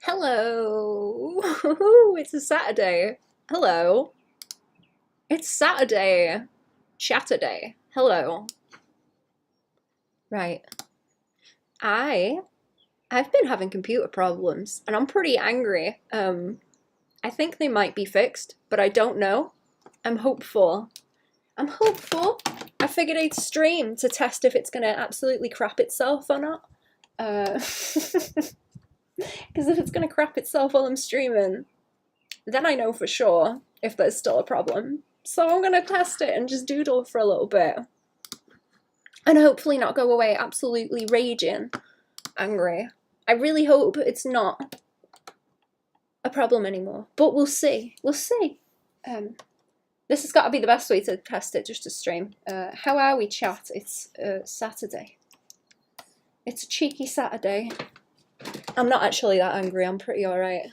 Hello! It's a Saturday. Hello. It's Saturday. Chatterday. Hello. Right. I I've been having computer problems and I'm pretty angry. I think they might be fixed, but I don't know. I'm hopeful. I'm hopeful. I figured I'd stream to test if it's gonna absolutely crap itself or not. Because if it's gonna crap itself while I'm streaming, then I know for sure if there's still a problem. So I'm gonna test it and just doodle for a little bit. And hopefully not go away absolutely raging angry. I really hope it's not a problem anymore. But we'll see. We'll see. This has got to be the best way to test it, just to stream. How are we, chat? It's Saturday. It's a cheeky Saturday. I'm not actually that angry. I'm pretty alright.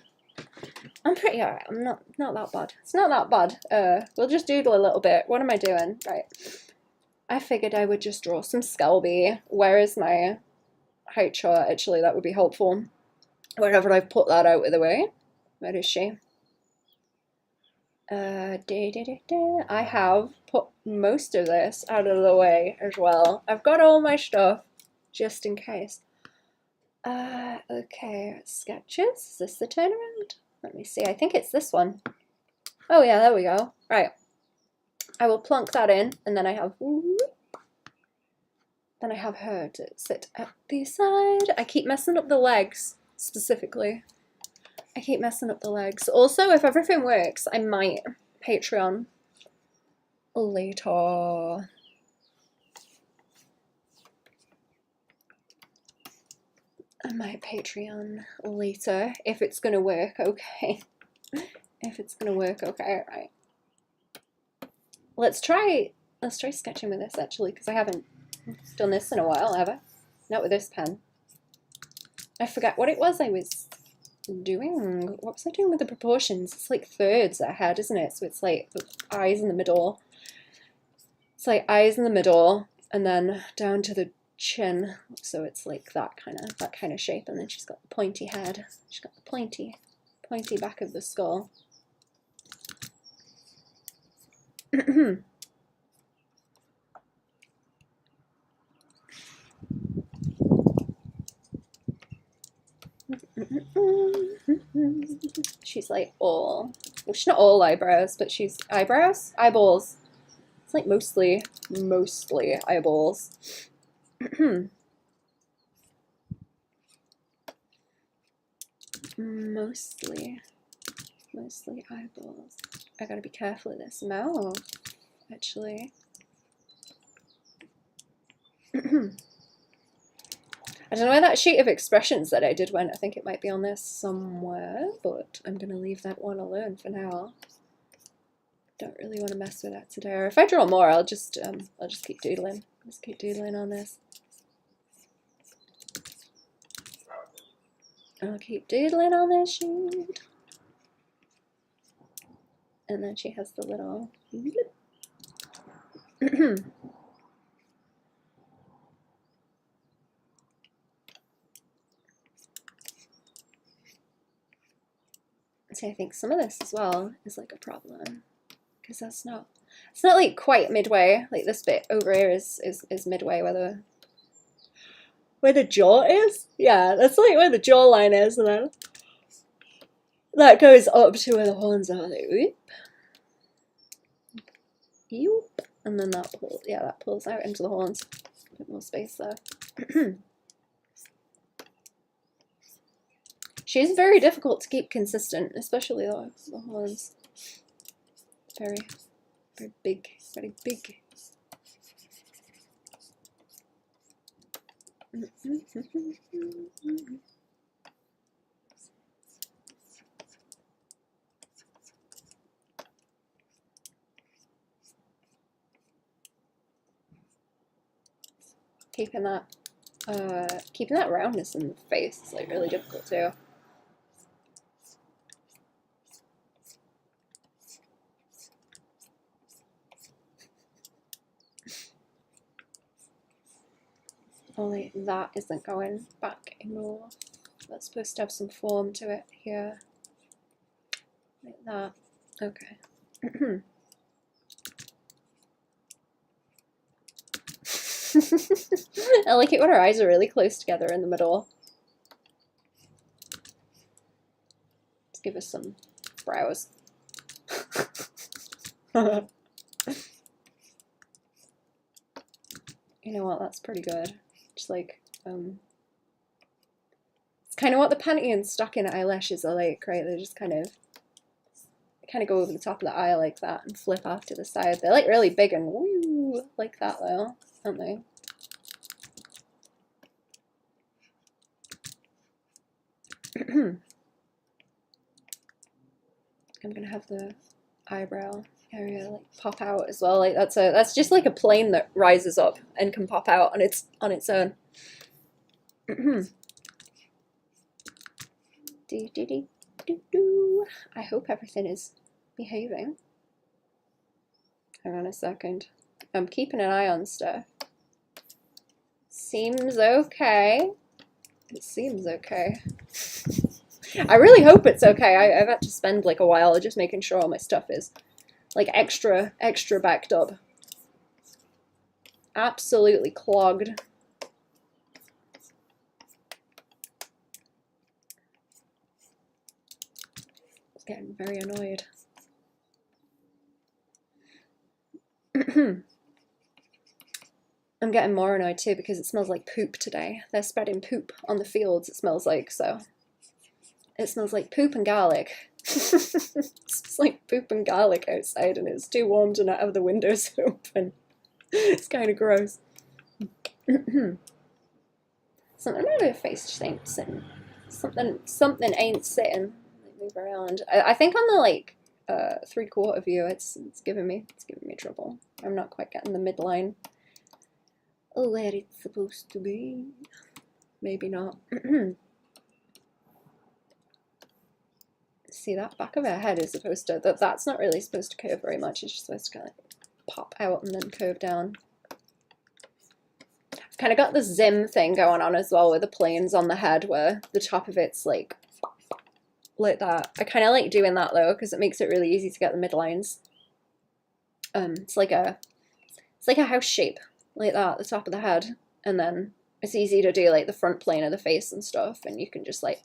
I'm pretty alright. I'm not that bad. It's not that bad. We'll just doodle a little bit. What am I doing? Right. I figured I would just draw some Skelby. Where is my height chart? Actually, that would be helpful. Wherever I've put that out of the way. Where is she? I have put most of this out of the way as well. I've got all my stuff, just in case. Okay, sketches. Is this the turnaround? Let me see. I think it's this one. Oh yeah, there we go. Right. I will plunk that in, and then I have her to sit at the side. I keep messing up the legs, specifically. I keep messing up the legs. Also, if everything works, I might Patreon later. I might Patreon later if it's gonna work, okay. If it's gonna work, okay, right. Let's try sketching with this actually, because I haven't done this in a while, ever. Not with this pen. I forgot what it was I was doing. What was I doing with the proportions? It's like thirds that I had, isn't it? So it's like the eyes in the middle. It's like eyes in the middle, and then down to the chin. So it's like that kind of shape, and then she's got the pointy head. She's got the pointy back of the skull. She's like all, well, she's not all eyebrows, but she's eyeballs. It's like mostly eyeballs. mostly eyeballs. I gotta be careful of this mouth, actually. I don't know where that sheet of expressions that I did went. I think it might be on there somewhere, but I'm gonna leave that one alone for now. Don't really want to mess with that today. Or if I draw more, I'll just keep doodling. Just keep doodling on this. I'll keep doodling on this sheet. And then she has the little See, I think some of this as well is like a problem, because it's not like quite midway. Like this bit over here is midway where the jaw is. Yeah, that's like where the jawline is, and then that goes up to where the horns are. Like whoop, yoop, and then that pulls out into the horns. A bit more space there. She's very difficult to keep consistent, especially the horns. Very big, very big. Keeping that roundness in the face is like really difficult too. Only that isn't going back anymore. That's supposed to have some form to it here. Like that. Okay. I like it when her eyes are really close together in the middle. Let's give us some brows. You know what, that's pretty good. Just like, it's kind of what the panty and stocking eyelashes are like, right? They just kind of go over the top of the eye like that and flip off to the side. They're like really big and woo, like that though, aren't they? I'm gonna have the eyebrow area like pop out as well. Like that's just like a plane that rises up and can pop out on its own. I hope everything is behaving. Hang on a second. I'm keeping an eye on stuff. Seems okay. It seems okay. I really hope it's okay. I've had to spend like a while just making sure all my stuff is like extra backed up. Absolutely clogged. It's getting very annoyed. I'm getting more annoyed too because it smells like poop today. They're spreading poop on the fields, it smells like, so. It smells like poop and garlic. It smells like poop and garlic outside and it's too warm to not have the windows open. It's kind of gross. Something about her face just ain't sitting. Something ain't sitting. Move around. I think on the like 3/4 view it's giving me trouble. I'm not quite getting the midline where it's supposed to be. Maybe not. See, that back of her head is supposed to, that's not really supposed to curve very much. It's just supposed to kind of pop out and then curve down. I've kind of got the Zim thing going on as well with the planes on the head where the top of it's like that. I kind of like doing that though because it makes it really easy to get the midlines. It's like a house shape like that at the top of the head, and then it's easy to do like the front plane of the face and stuff, and you can just like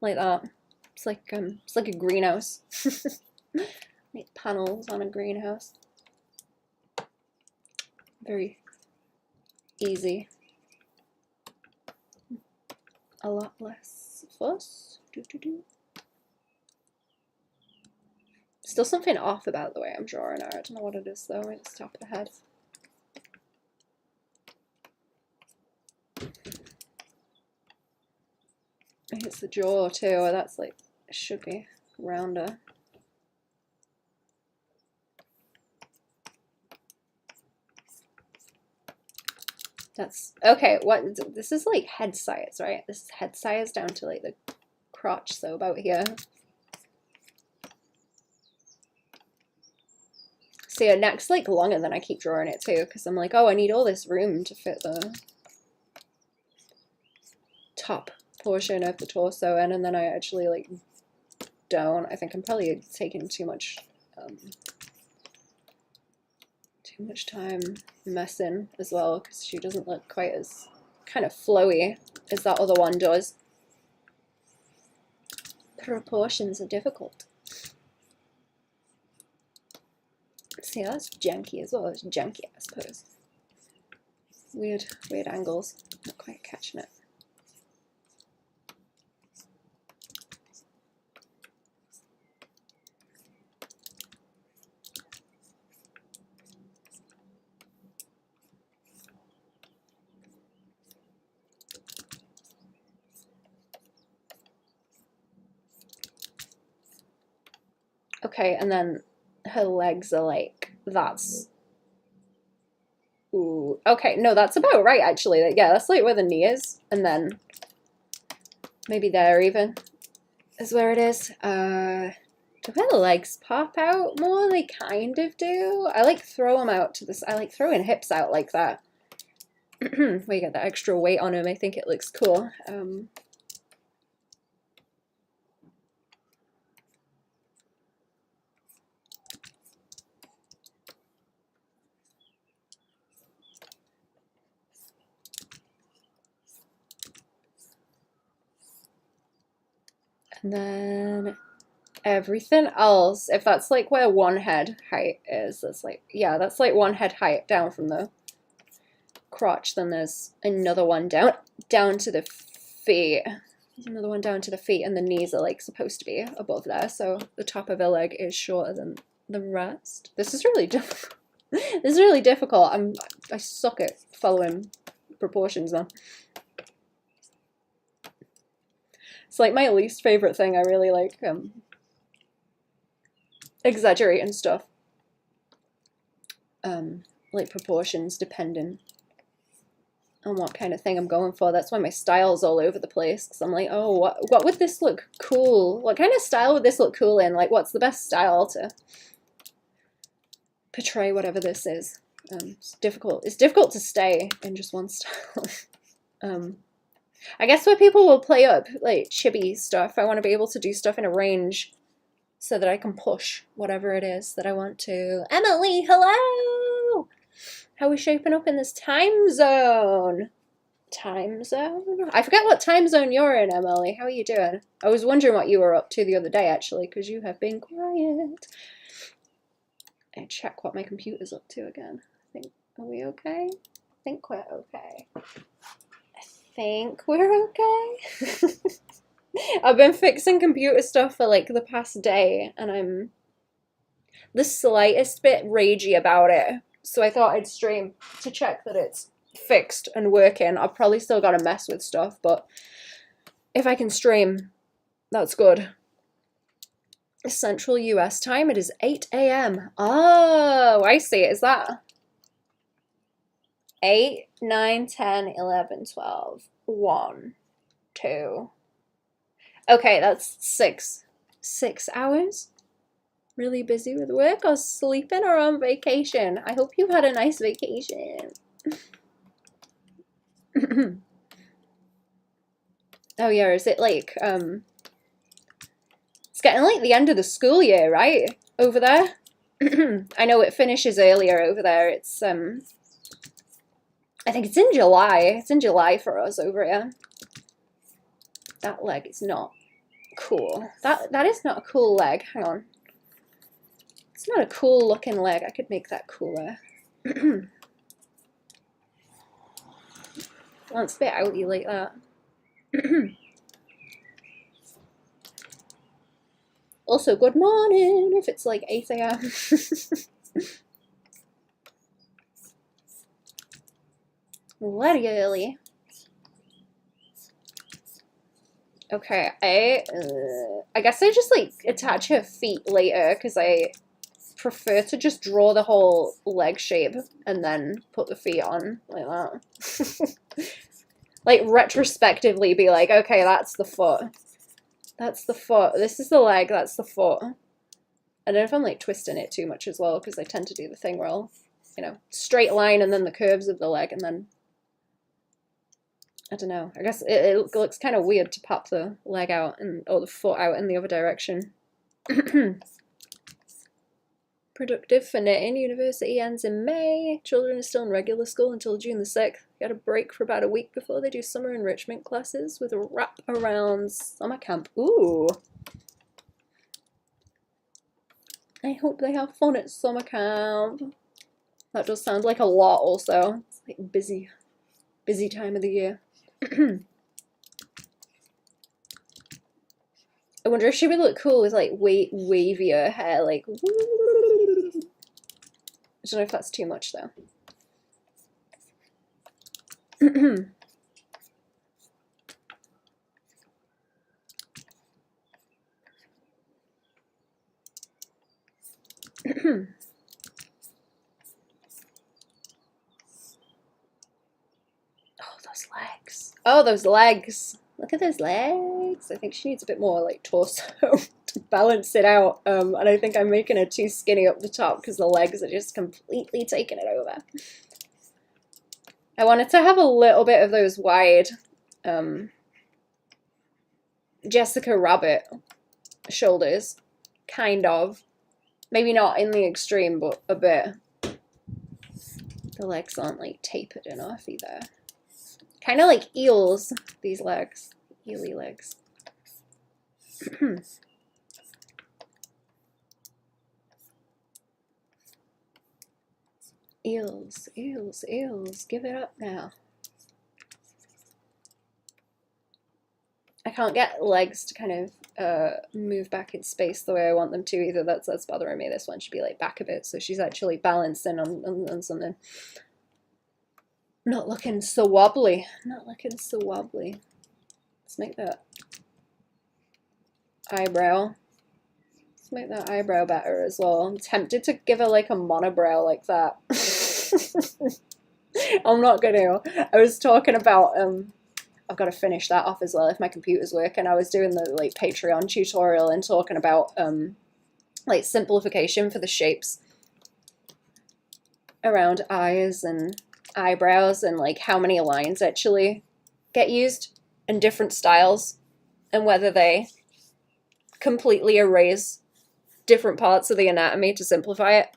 that. It's like a greenhouse. Make panels on a greenhouse. Very easy. A lot less fuss. Still something off about the way I'm drawing her. I don't know what it is though. It's top of the head. I think it's the jaw too. That's like, it should be rounder. That's okay. What this is like head size, right? This is head size down to like the crotch, so about here. See, her neck's like longer than I keep drawing it too, because I'm like, oh, I need all this room to fit the top portion of the torso in, and then I actually like don't. I think I'm probably taking too much time messing as well, because she doesn't look quite as kind of flowy as that other one does. Proportions are difficult. See, that's janky as well. It's janky, I suppose. Weird angles. Not quite catching it. Okay, and then her legs are like, that's, ooh, okay, no, that's about right, actually. Yeah, that's like where the knee is, and then maybe there even is where it is. Do her legs pop out more? They kind of do. I like throw them out to this. I like throwing hips out like that. Where you get that extra weight on them. I think it looks cool. And then everything else, if that's like where one head height is, that's like, yeah, that's like one head height down from the crotch. Then there's another one down to the feet. There's another one down to the feet, and the knees are like supposed to be above there, so the top of a leg is shorter than the rest. This is really difficult. This is really difficult. I suck at following proportions, man. It's like my least favorite thing. I really like exaggerating stuff. Like proportions depending on what kind of thing I'm going for. That's why my style's all over the place, because I'm like, oh, what would this look cool? What kind of style would this look cool in? Like, what's the best style to portray whatever this is? It's difficult. It's difficult to stay in just one style. I guess where people will play up like chibi stuff, I want to be able to do stuff in a range so that I can push whatever it is that I want to. Emily, hello! How are we shaping up in this time zone? Time zone? I forget what time zone you're in, Emily. How are you doing? I was wondering what you were up to the other day, actually, because you have been quiet. I check what my computer's up to again. Are we okay? I think we're okay. I think we're okay. I've been fixing computer stuff for like the past day, and I'm the slightest bit ragey about it. So I thought I'd stream to check that it's fixed and working. I've probably still got to mess with stuff, but if I can stream, that's good. Central US time, it is 8 a.m. Oh, I see. Is that 8, 9, 10, 11, 12, 1, 2. Okay, that's 6 hours. Really busy with work or sleeping or on vacation? I hope you had a nice vacation. Oh yeah, is it like, it's getting like the end of the school year, right? Over there? I know it finishes earlier over there. It's, I think it's in July. It's in July for us over here. That leg is not cool. That is not a cool leg. Hang on. It's not a cool looking leg. I could make that cooler. Well, it's a bit outy like that. Also, good morning if it's like 8 a.m. Very early. Okay, I guess I just like attach her feet later because I prefer to just draw the whole leg shape and then put the feet on like that. Like retrospectively be like, okay, that's the foot. That's the foot. This is the leg, that's the foot. I don't know if I'm like twisting it too much as well, because I tend to do the thing where I'll, you know, straight line and then the curves of the leg, and then I don't know. I guess it looks kind of weird to pop the leg out or the foot out in the other direction. Productive for knitting. University ends in May. Children are still in regular school until June the 6th. Get a break for about a week before they do summer enrichment classes with a wrap around summer camp. Ooh. I hope they have fun at summer camp. That does sound like a lot also. It's like busy time of the year. I wonder if she would look cool with like wavier hair, like I don't know if that's too much though. Oh, those legs. Oh, those legs. Look at those legs. I think she needs a bit more like torso to balance it out. And I think I'm making her too skinny up the top because the legs are just completely taking it over. I wanted to have a little bit of those wide Jessica Rabbit shoulders. Kind of. Maybe not in the extreme, but a bit. The legs aren't like tapered enough either. Kind of like eels, these legs. Eely legs. Eels, eels, eels, give it up now. I can't get legs to kind of move back in space the way I want them to either. That's bothering me. This one should be like back a bit so she's actually balancing on something. Not looking so wobbly. Not looking so wobbly. Let's make that eyebrow. Let's make that eyebrow better as well. I'm tempted to give her like a monobrow like that. I'm not gonna. I was talking about I've got to finish that off as well if my computer's working. I was doing the like Patreon tutorial and talking about like simplification for the shapes around eyes and eyebrows and like how many lines actually get used in different styles and whether they completely erase different parts of the anatomy to simplify it.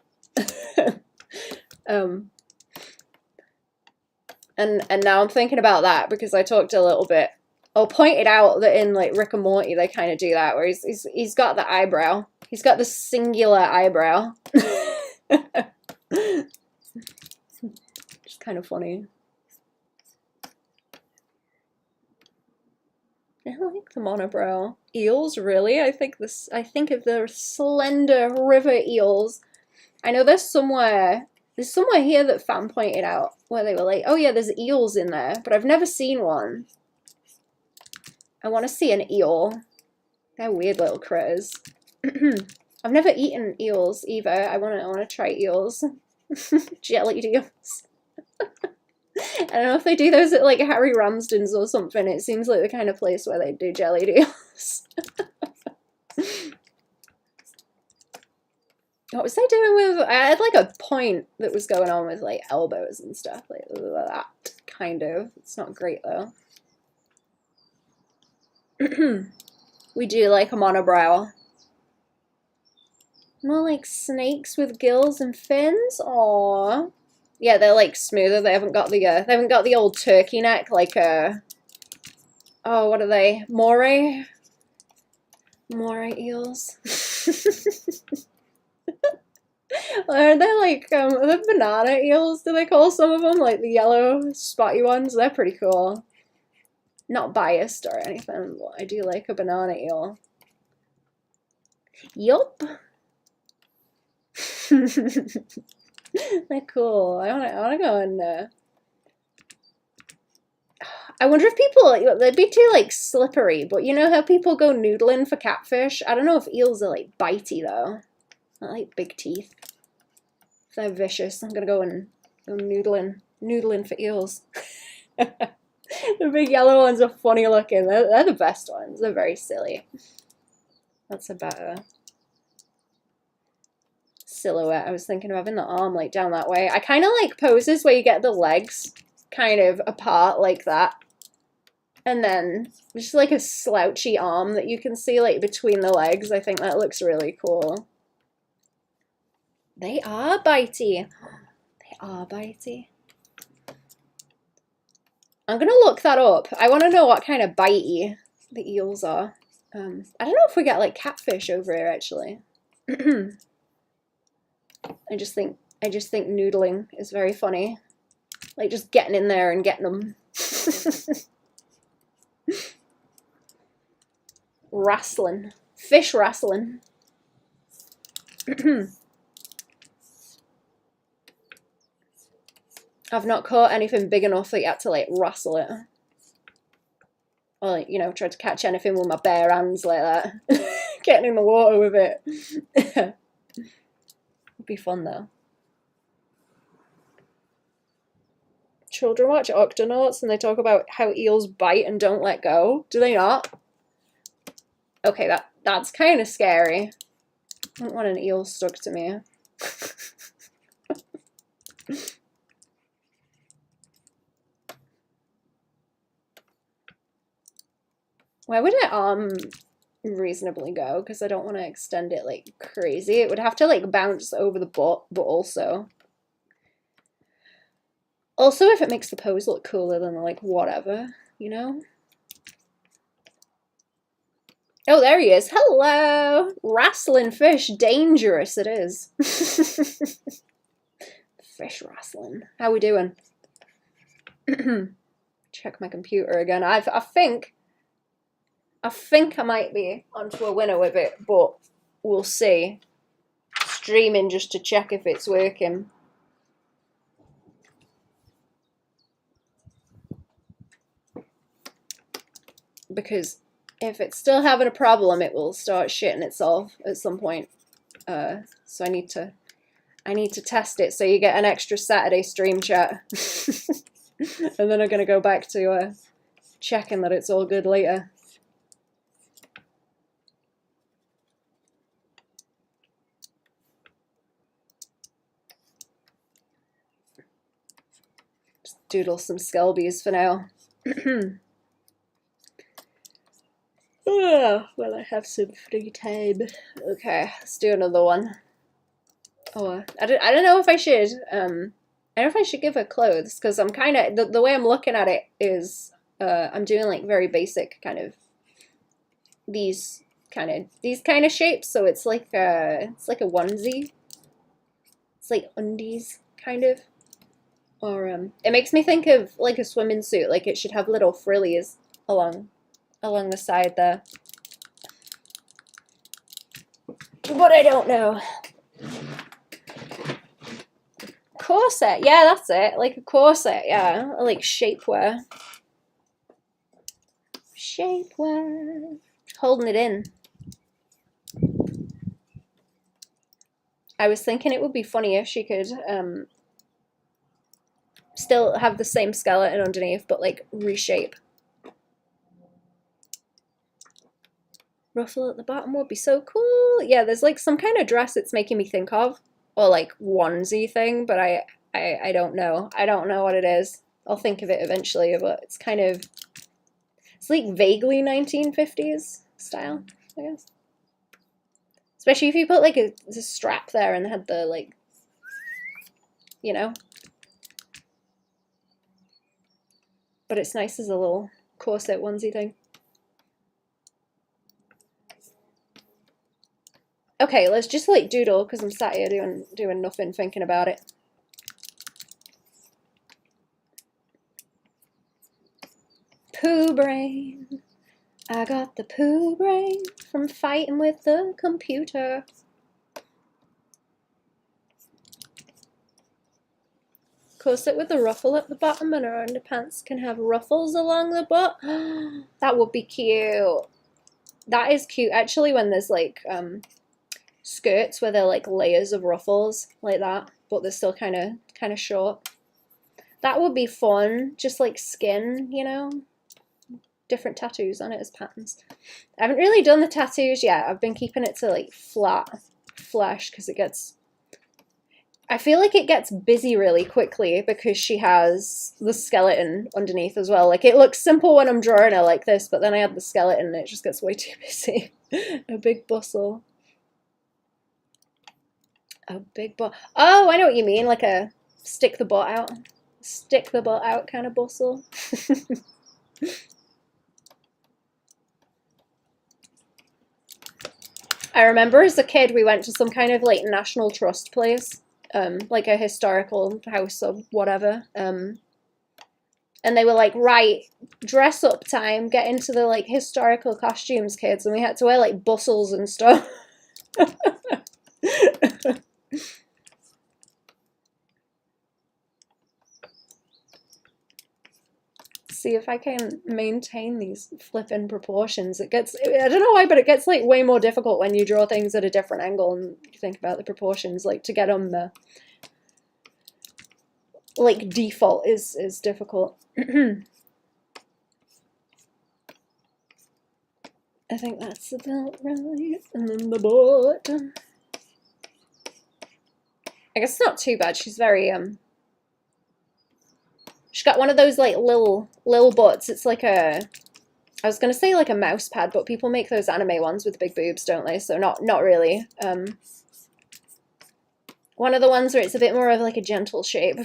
And now I'm thinking about that because I talked a little bit or pointed out that in like Rick and Morty they kind of do that where he's got the eyebrow. He's got the singular eyebrow. Just kind of funny. I like the monobrow. Eels, really? I think of the slender river eels. I know there's somewhere here that fan pointed out where they were like, oh yeah, there's eels in there, but I've never seen one. I want to see an eel. They're weird little critters. I've never eaten eels either. I want to try eels. Jelly eels. I don't know if they do those at like Harry Ramsden's or something. It seems like the kind of place where they do jelly eels. What was I doing with? I had like a point that was going on with like elbows and stuff like that. Kind of. It's not great though. We do like a monobrow. More like snakes with gills and fins. Aww. Yeah, they're like smoother. They haven't got the old turkey neck like oh, what are they? Moray eels. Are they like the banana eels? Do they call some of them like the yellow spotty ones? They're pretty cool. Not biased or anything, but I do like a banana eel. Yup. They're cool. I wanna go in there. I wonder if people, they'd be too like slippery, but you know how people go noodling for catfish? I don't know if eels are like bitey though. I like big teeth. If they're vicious, I'm gonna go noodling for eels. The big yellow ones are funny looking. They're the best ones. They're very silly. That's a better silhouette. I was thinking of having the arm like down that way. I kind of like poses where you get the legs kind of apart like that. And then just like a slouchy arm that you can see like between the legs. I think that looks really cool. They are bitey. They are bitey. I'm gonna look that up. I want to know what kind of bitey the eels are. I don't know if we get like catfish over here actually. I just think noodling is very funny. Like just getting in there and getting them. Wrestling. Fish wrestling. I've not caught anything big enough that you had to like wrestle it. Or like, you know, try to catch anything with my bare hands like that. Getting in the water with it. It'd be fun though. Children watch Octonauts and they talk about how eels bite and don't let go. Do they not? Okay, that's kind of scary. I don't want an eel stuck to me. Where would an arm reasonably go? Because I don't want to extend it like crazy. It would have to like bounce over the butt, but also if it makes the pose look cooler, then like whatever, you know? Oh, there he is. Hello! Wrestling fish. Dangerous it is. Fish wrestling. How we doing? Check my computer again. I think I might be onto a winner with it, but we'll see. Streaming just to check if it's working. Because if it's still having a problem, it will start shitting itself at some point. So I need to test it so you get an extra Saturday stream chat. And then I'm going to go back to checking that it's all good later. Just doodle some Skelbies for now. Oh, well, I have some free time. Okay, let's do another one. Oh, I don't know if I should. I don't know if I should give her clothes, because I'm kind of the way I'm looking at it is I'm doing like very basic kind of these kind of shapes. So it's like a onesie. It's like undies kind of, or it makes me think of like a swimming suit. Like it should have little frillies along the side there. But I don't know. Corset, yeah, that's it. Like a corset, yeah. Like shapewear. Shapewear. Holding it in. I was thinking it would be funny if she could still have the same skeleton underneath, but like reshape. Ruffle at the bottom would be so cool. Yeah, there's like some kind of dress it's making me think of, or like onesie thing, but I don't know. I don't know what it is. I'll think of it eventually, but it's kind of, it's like vaguely 1950s style, I guess. Especially if you put like a strap there and had the like, you know. But it's nice as a little corset onesie thing. Okay, let's just like doodle because I'm sat here doing nothing, thinking about it. Poo brain. I got the poo brain from fighting with the computer. Corset with a ruffle at the bottom, and her underpants can have ruffles along the butt. That would be cute. That is cute. Actually, when there's like skirts where they're like layers of ruffles like that, but they're still kind of short. That would be fun. Just like skin, you know, different tattoos on it as patterns. I haven't really done the tattoos yet. I've been keeping it to like flat flesh because it gets, I feel like it gets busy really quickly because she has the skeleton underneath as well. Like it looks simple when I'm drawing her like this, but then I add the skeleton and it just gets way too busy. A big bustle. A big butt. Oh, I know what you mean. Like a stick the butt out. Stick the butt out kind of bustle. I remember as a kid we went to some kind of like National Trust place, like a historical house or whatever, and they were like, right, dress up time, get into the like historical costumes, kids, and we had to wear like bustles and stuff. See if I can maintain these flipping proportions. It gets, I don't know why, but it gets like way more difficult when you draw things at a different angle and you think about the proportions, like to get them like default is difficult. I think that's about right. And then the butt. I guess it's not too bad. She's very she's got one of those like little butts. It's like a, I was gonna say like a mouse pad, but people make those anime ones with big boobs, don't they? So not really. One of the ones where it's a bit more of like a gentle shape.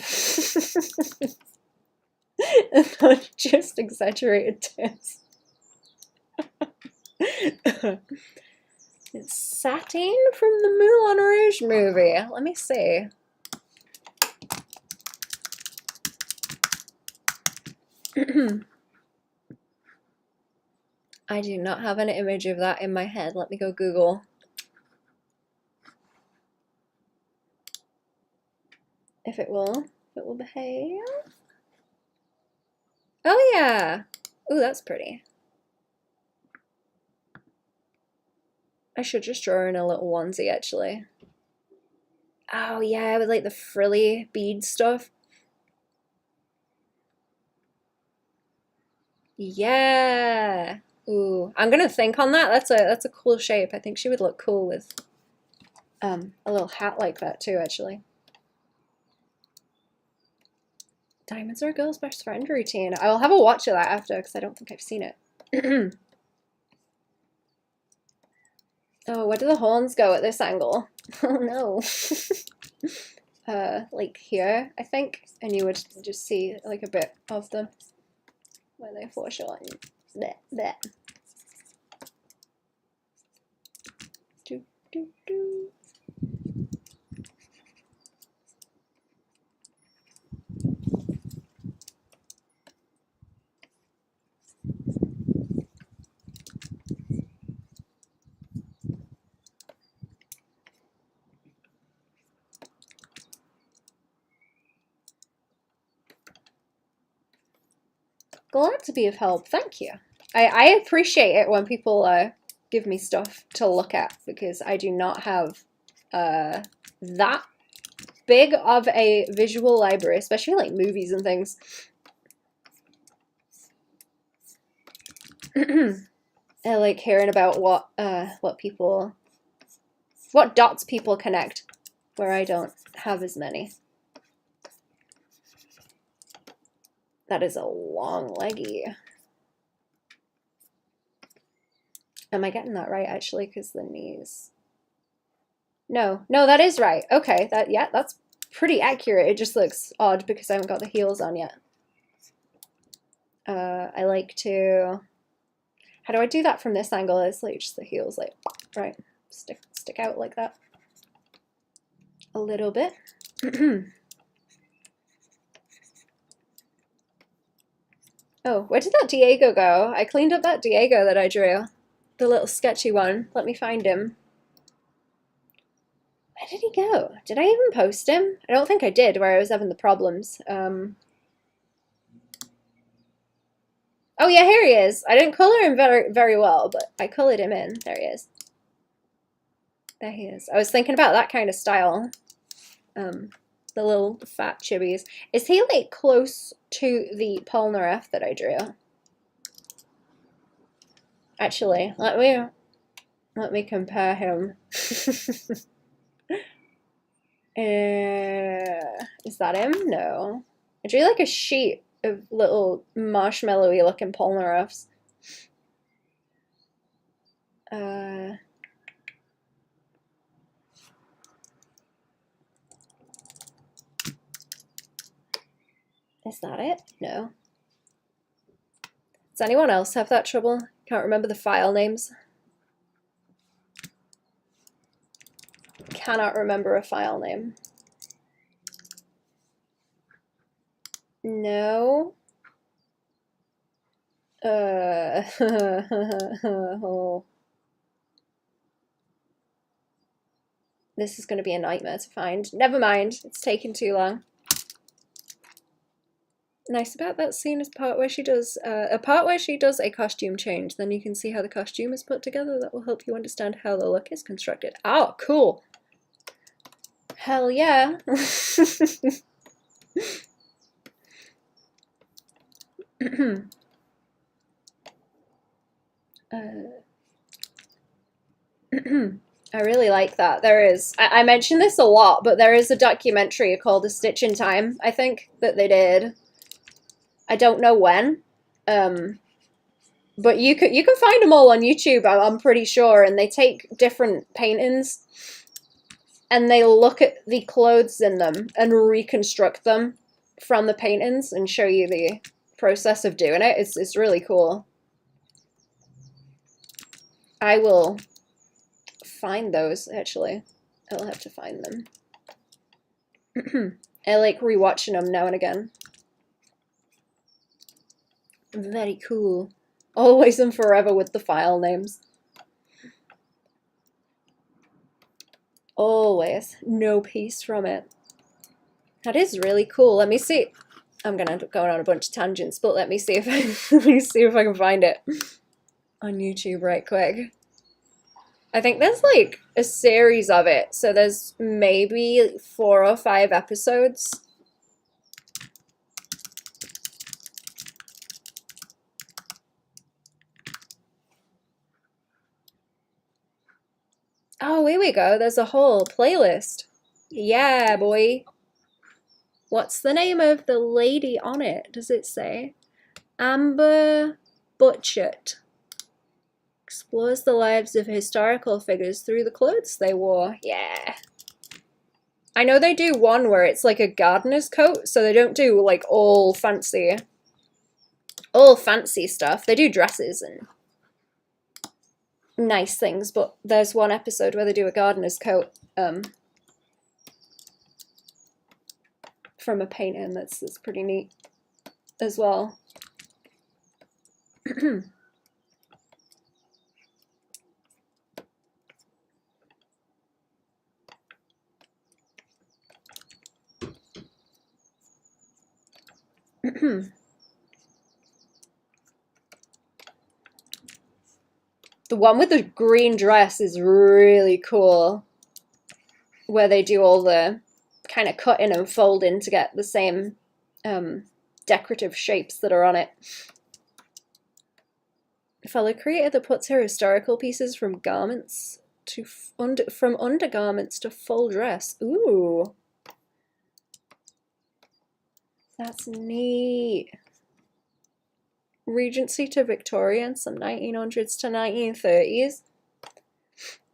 And not just exaggerated tits. It's Satine from the Moulin Rouge movie. Let me see. I do not have an image of that in my head. Let me go Google. If it will behave. Oh yeah. Ooh, that's pretty. I should just draw her in a little onesie actually. Oh yeah, with like the frilly bead stuff. Yeah. Ooh, I'm gonna think on that. That's a cool shape. I think she would look cool with a little hat like that too, actually. Diamonds are a girl's best friend routine. I will have a watch of that after because I don't think I've seen it. Oh, where do the horns go at this angle? Oh no. Like here, I think, and you would just see like a bit of them where they foreshorten. Bleh, bleh. Do, do, do. Glad to be of help. Thank you. I appreciate it when people give me stuff to look at because I do not have that big of a visual library, especially like movies and things. I like hearing about what dots people connect where I don't have as many. That is a long leggy. Am I getting that right actually? Because the knees. No, that is right. Okay, that's pretty accurate. It just looks odd because I haven't got the heels on yet. I like to. How do I do that from this angle? It's like just the heels, like right, stick out like that. A little bit. Oh, where did that Diego go? I cleaned up that Diego that I drew. The little sketchy one. Let me find him. Where did he go? Did I even post him? I don't think I did, where I was having the problems. Oh yeah, here he is. I didn't color him very well, but I colored him in. There he is. There he is. I was thinking about that kind of style. The little fat chibis. Is he like close to the Polnareff that I drew? Actually, let me compare him. Is that him? No. I drew like a sheet of little marshmallowy looking Polnareffs. Is that it? No. Does anyone else have that trouble? Can't remember the file names. Cannot remember a file name. No. Oh. This is going to be a nightmare to find. Never mind. It's taken too long. Nice about that scene is part where she does a costume change. Then you can see how the costume is put together. That will help you understand how the look is constructed. Oh, cool. Hell yeah. I really like that. There is, I mention this a lot, but there is a documentary called A Stitch in Time, I think, that they did. I don't know when, but you can find them all on YouTube, I'm pretty sure, and they take different paintings and they look at the clothes in them and reconstruct them from the paintings and show you the process of doing it. It's really cool. I will find those, actually. I'll have to find them. I like rewatching them now and again. Very cool. Always and forever with the file names. Always. No peace from it. That is really cool. Let me see. I'm gonna end up going on a bunch of tangents, but let me see if I can find it on YouTube right quick. I think there's like a series of it, so there's maybe 4 or 5 episodes. Oh, here we go. There's a whole playlist. Yeah, boy. What's the name of the lady on it? Does it say? Amber Butchert. Explores the lives of historical figures through the clothes they wore. Yeah. I know they do one where it's like a gardener's coat, so they don't do like all fancy stuff. They do dresses and nice things, but there's one episode where they do a gardener's coat from a painting that's pretty neat as well. The one with the green dress is really cool, where they do all the kind of cutting and folding to get the same decorative shapes that are on it. A fellow creator that puts her historical pieces from garments to from undergarments to full dress. Ooh, that's neat. Regency to Victorian, some 1900s to 1930s.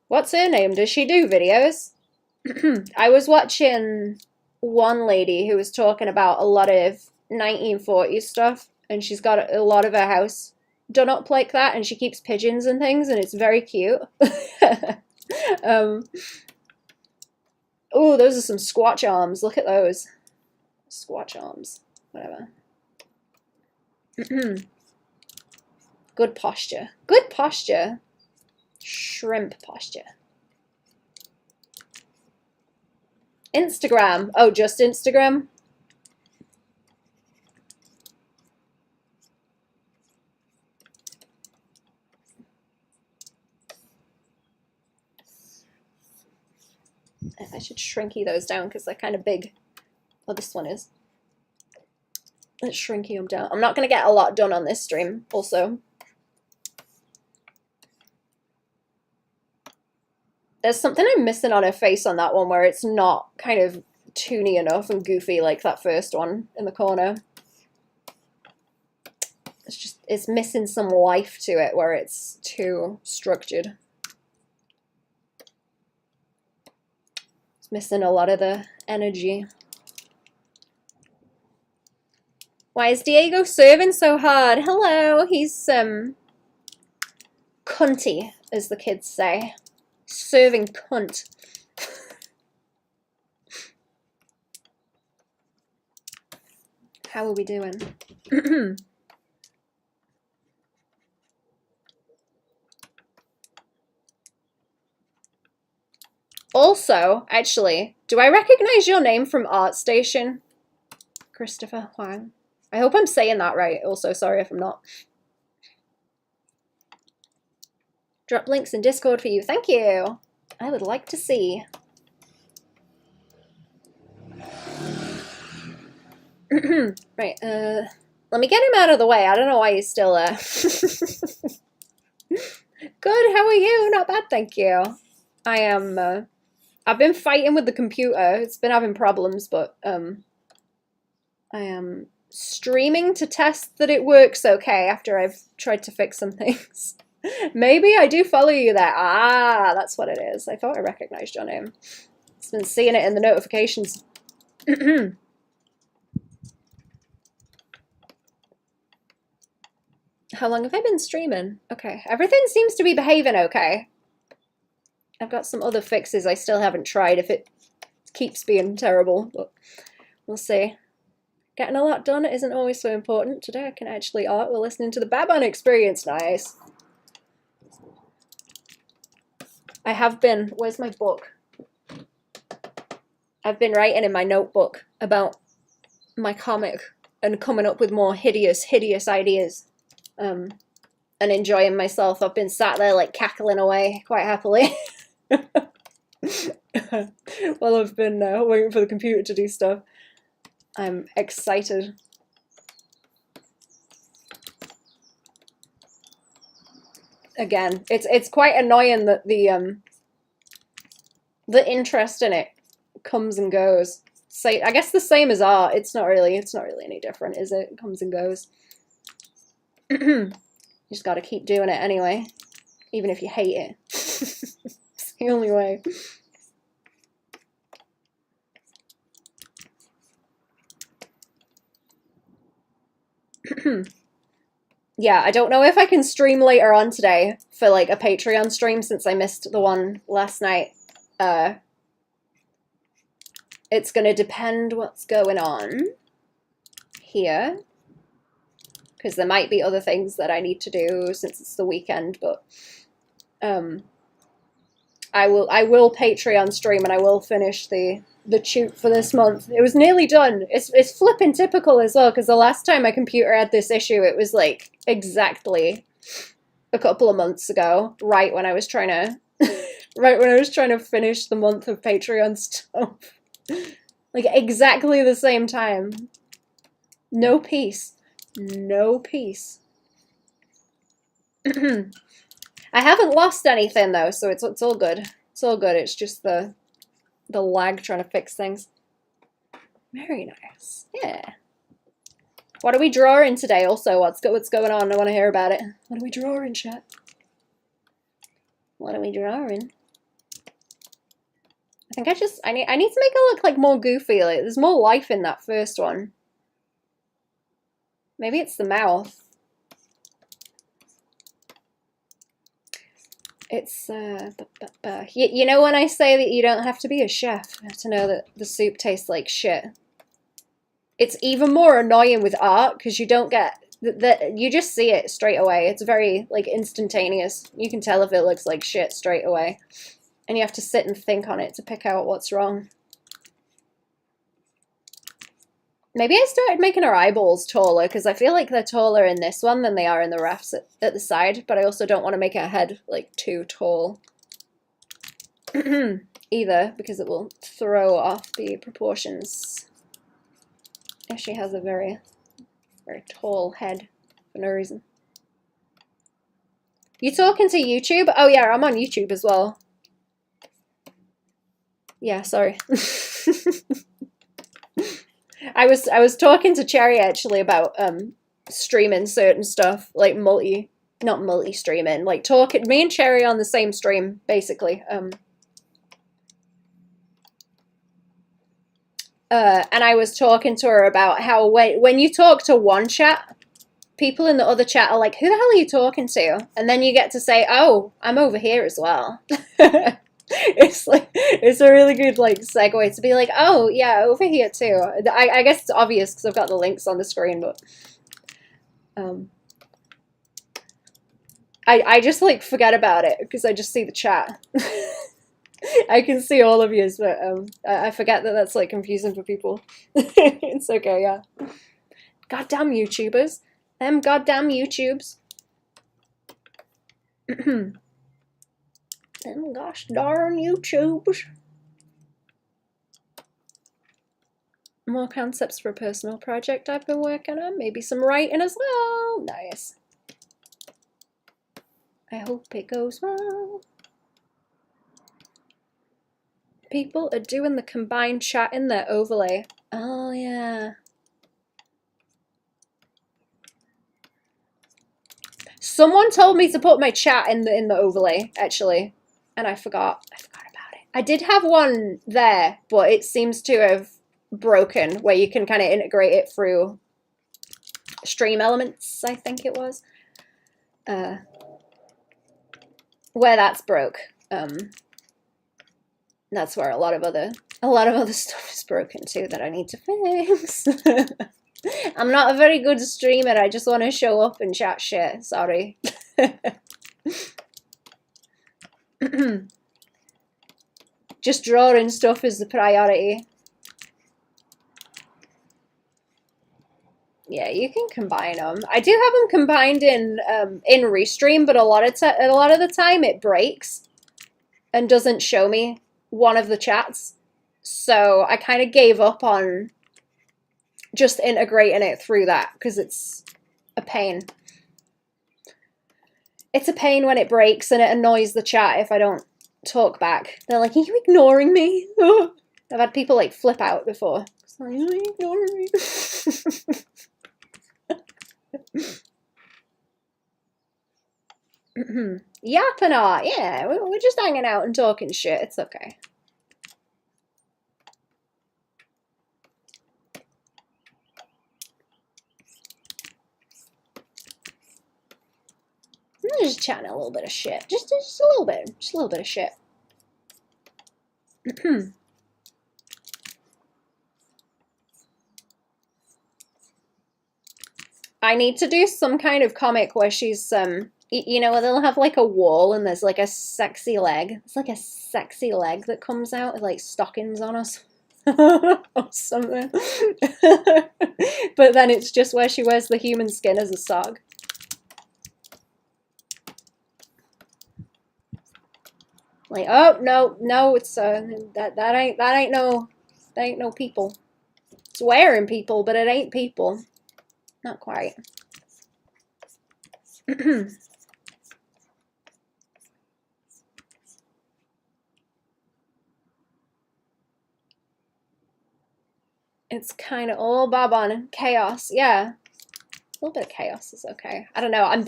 What's her name? Does she do videos? I was watching one lady who was talking about a lot of 1940s stuff, and she's got a lot of her house done up like that, and she keeps pigeons and things, and it's very cute. Oh, those are some squatch arms. Look at those. Squatch arms. Whatever. Good posture. Good posture. Shrimp posture. Instagram. Oh, just Instagram? I should shrinky those down because they're kind of big. Oh, this one is. Let's shrinky them down. I'm not going to get a lot done on this stream, also. There's something I'm missing on her face on that one where it's not kind of toony enough and goofy like that first one in the corner. It's missing some life to it where it's too structured. It's missing a lot of the energy. Why is Diego serving so hard? Hello, he's cunty, as the kids say. Serving cunt. How are we doing? Also, actually, do I recognize your name from ArtStation? Christopher Huang. I hope I'm saying that right. Also, sorry if I'm not. Drop links in Discord for you. Thank you. I would like to see. Right, let me get him out of the way. I don't know why he's still there. Good, how are you? Not bad, thank you. I am, I've been fighting with the computer. It's been having problems, but, I am streaming to test that it works okay after I've tried to fix some things. Maybe I do follow you there. Ah, that's what it is. I thought I recognized your name. It's been seeing it in the notifications. How long have I been streaming? Okay, everything seems to be behaving okay. I've got some other fixes I still haven't tried if it keeps being terrible, but we'll see. Getting a lot done isn't always so important. Today I can actually art while listening to the Baban experience. Nice. I have been, where's my book? I've been writing in my notebook about my comic and coming up with more hideous ideas. And enjoying myself. I've been sat there like cackling away quite happily. While I've been waiting for the computer to do stuff. I'm excited. Again, it's quite annoying that the interest in it comes and goes. Say, I guess the same as art. It's not really any different, is it? It comes and goes. You just gotta keep doing it anyway, even if you hate it. It's the only way. Yeah, I don't know if I can stream later on today for like a Patreon stream since I missed the one last night. It's gonna depend what's going on here, because there might be other things that I need to do since it's the weekend, but I will Patreon stream and I will finish the tute for this month. It was nearly done. It's flipping typical as well, because the last time my computer had this issue, it was like exactly a couple of months ago, right when I was trying to finish the month of Patreon stuff. Like exactly the same time. No peace. No peace. I haven't lost anything though, so it's all good. It's all good. It's just the lag trying to fix things. Very nice. Yeah. What are we drawing today? Also, what's going on? I want to hear about it. What are we drawing, chat? What are we drawing? I think I need to make it look like more goofy. Like there's more life in that first one. Maybe it's the mouth. It's you know when I say that you don't have to be a chef to know that the soup tastes like shit. It's even more annoying with art because you don't get that. You just see it straight away. It's very like instantaneous. You can tell if it looks like shit straight away. And you have to sit and think on it to pick out what's wrong. Maybe I started making her eyeballs taller because I feel like they're taller in this one than they are in the rafts at the side, but I also don't want to make her head like too tall either because it will throw off the proportions if she has a very, very tall head for no reason. You talking to YouTube? Oh yeah, I'm on YouTube as well. Yeah, sorry. I was talking to Cherry actually about streaming certain stuff, like not multi-streaming, like talking me and Cherry on the same stream basically. And I was talking to her about how when you talk to one chat, people in the other chat are like, "Who the hell are you talking to?" And then you get to say, "Oh, I'm over here as well." It's like it's a really good like segue to be like, oh yeah, over here too. I guess it's obvious because I've got the links on the screen, but I just like forget about it because I just see the chat. I can see all of yous, but I forget that that's like confusing for people. It's okay, yeah. Goddamn YouTubers, them goddamn YouTubes. Them gosh darn YouTubes. More concepts for a personal project I've been working on. Maybe some writing as well. Nice. I hope it goes well. People are doing the combined chat in their overlay. Oh yeah. Someone told me to put my chat in the overlay, actually. And I forgot about it. I did have one there, but it seems to have broken where you can kind of integrate it through Stream Elements, I think it was. where that's broke, that's where a lot of other stuff is broken too that I need to fix. I'm not a very good streamer. I just want to show up and chat shit. Sorry. Just drawing stuff is the priority. Yeah, you can combine them. I do have them combined in Restream, but a lot of the time it breaks and doesn't show me one of the chats. So I kind of gave up on just integrating it through that because it's a pain. It's a pain when it breaks and it annoys the chat if I don't talk back. They're like, "Are you ignoring me?" I've had people like flip out before. It's like, "Are you ignoring me?" Yapping art, yeah, we're just hanging out and talking shit. It's okay. I'm just chatting a little bit of shit. Just a little bit. Just a little bit of shit. I need to do some kind of comic where she's, you know, they'll have like a wall and there's like a sexy leg. It's like a sexy leg that comes out with like stockings on us. Or something. But then it's just where she wears the human skin as a sock. Like, oh no, it's that ain't no people. It's wearing people, but it ain't people. Not quite. It's kind of all Baban chaos. Yeah. A little bit of chaos is okay. I don't know.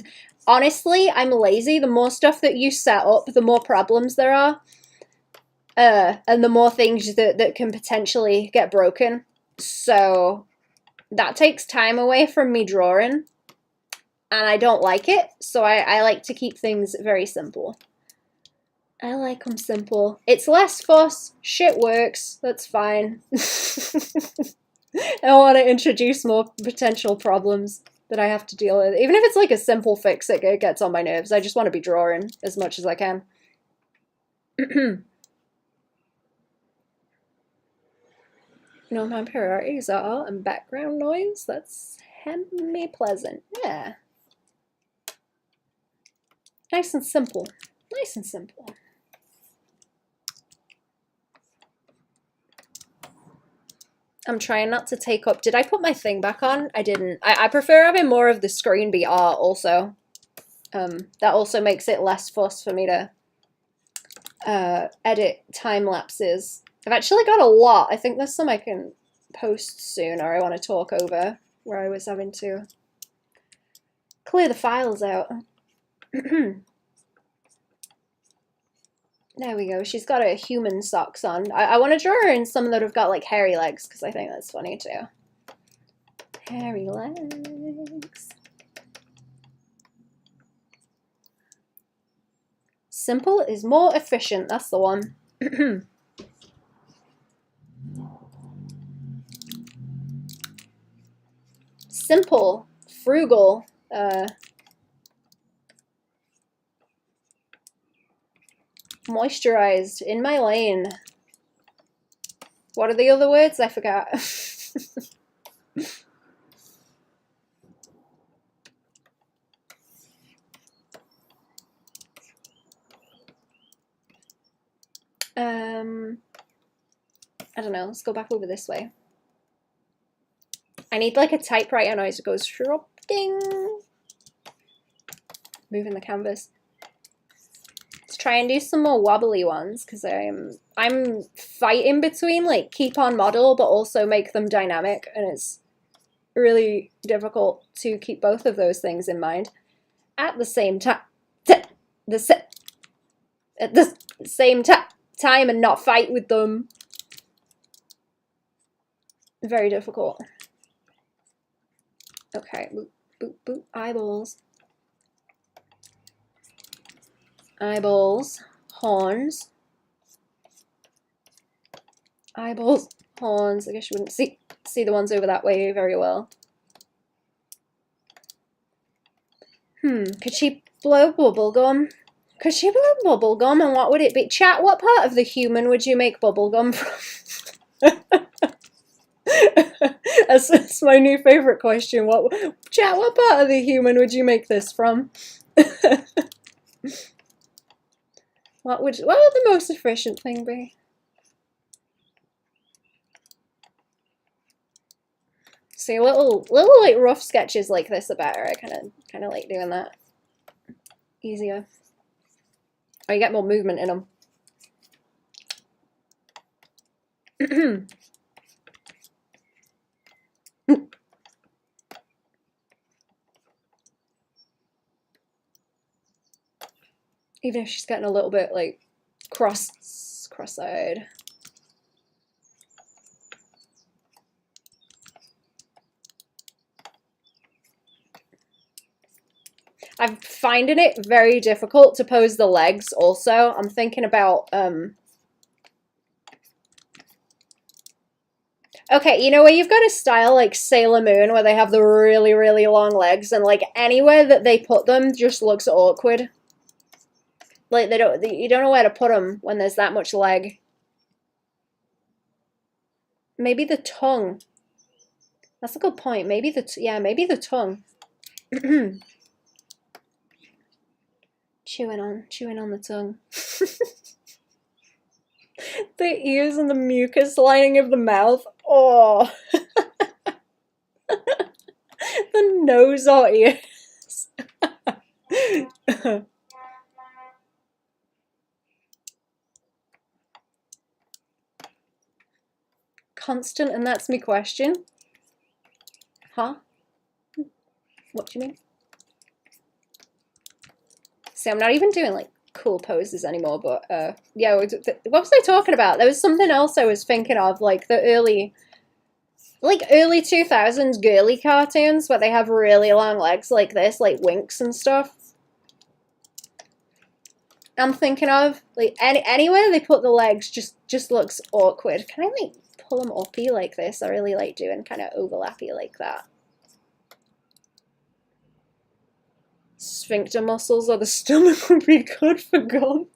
Honestly, I'm lazy. The more stuff that you set up, the more problems there are. And the more things that can potentially get broken. So that takes time away from me drawing. And I don't like it. So I like to keep things very simple. I like them simple. It's less fuss. Shit works. That's fine. I don't want to introduce more potential problems that I have to deal with. Even if it's like a simple fix, it gets on my nerves. I just want to be drawing as much as I can. No, my priorities are art and background noise. That's pleasant. Yeah. Nice and simple. Nice and simple. I'm trying not to take up... Did I put my thing back on? I didn't. I prefer having more of the screen be art also. That also makes it less fuss for me to edit time lapses. I've actually got a lot. I think there's some I can post soon or I want to talk over where I was having to clear the files out. There we go. She's got her human socks on. I want to draw her in some that have got like hairy legs because I think that's funny too. Hairy legs. Simple is more efficient. That's the one. Simple, frugal, moisturized, in my lane. What are the other words? I forgot. I don't know. Let's go back over this way. I need like a typewriter noise that goes shrub ding. Moving the canvas. Let's try and do some more wobbly ones because I'm fighting between like keep on model but also make them dynamic, and it's really difficult to keep both of those things in mind at the same time. At the same time and not fight with them. Very difficult. Okay, boop, boop, boop, eyeballs. Eyeballs, horns. Eyeballs, horns. I guess you wouldn't see the ones over that way very well. Could she blow bubble gum? Could she blow bubble gum, and what would it be? Chat, what part of the human would you make bubble gum from? That's my new favourite question. Chat, what part of the human would you make this from? What would the most efficient thing be? See, little like rough sketches like this are better. I kind of like doing that. Easier. Or you get more movement in them. Even if she's getting a little bit like cross-eyed. I'm finding it very difficult to pose the legs also. I'm thinking about, okay, you know where you've got a style like Sailor Moon where they have the really, really long legs and like anywhere that they put them just looks awkward. Like you don't know where to put them when there's that much leg. Maybe the tongue. That's a good point. Maybe maybe the tongue. Chewing on the tongue. The ears and the mucus lining of the mouth. Oh. The nose or ears. Constant, and that's my question. Huh? What do you mean? See, I'm not even doing like cool poses anymore, but yeah, what was I talking about? There was something else I was thinking of, like the early 2000s girly cartoons where they have really long legs like this, like Winx and stuff. I'm thinking of like anywhere they put the legs just looks awkward. Can I like pull them uppy like this? I really like doing kind of overlappy like that. Sphincter muscles or the stomach would be good for gum.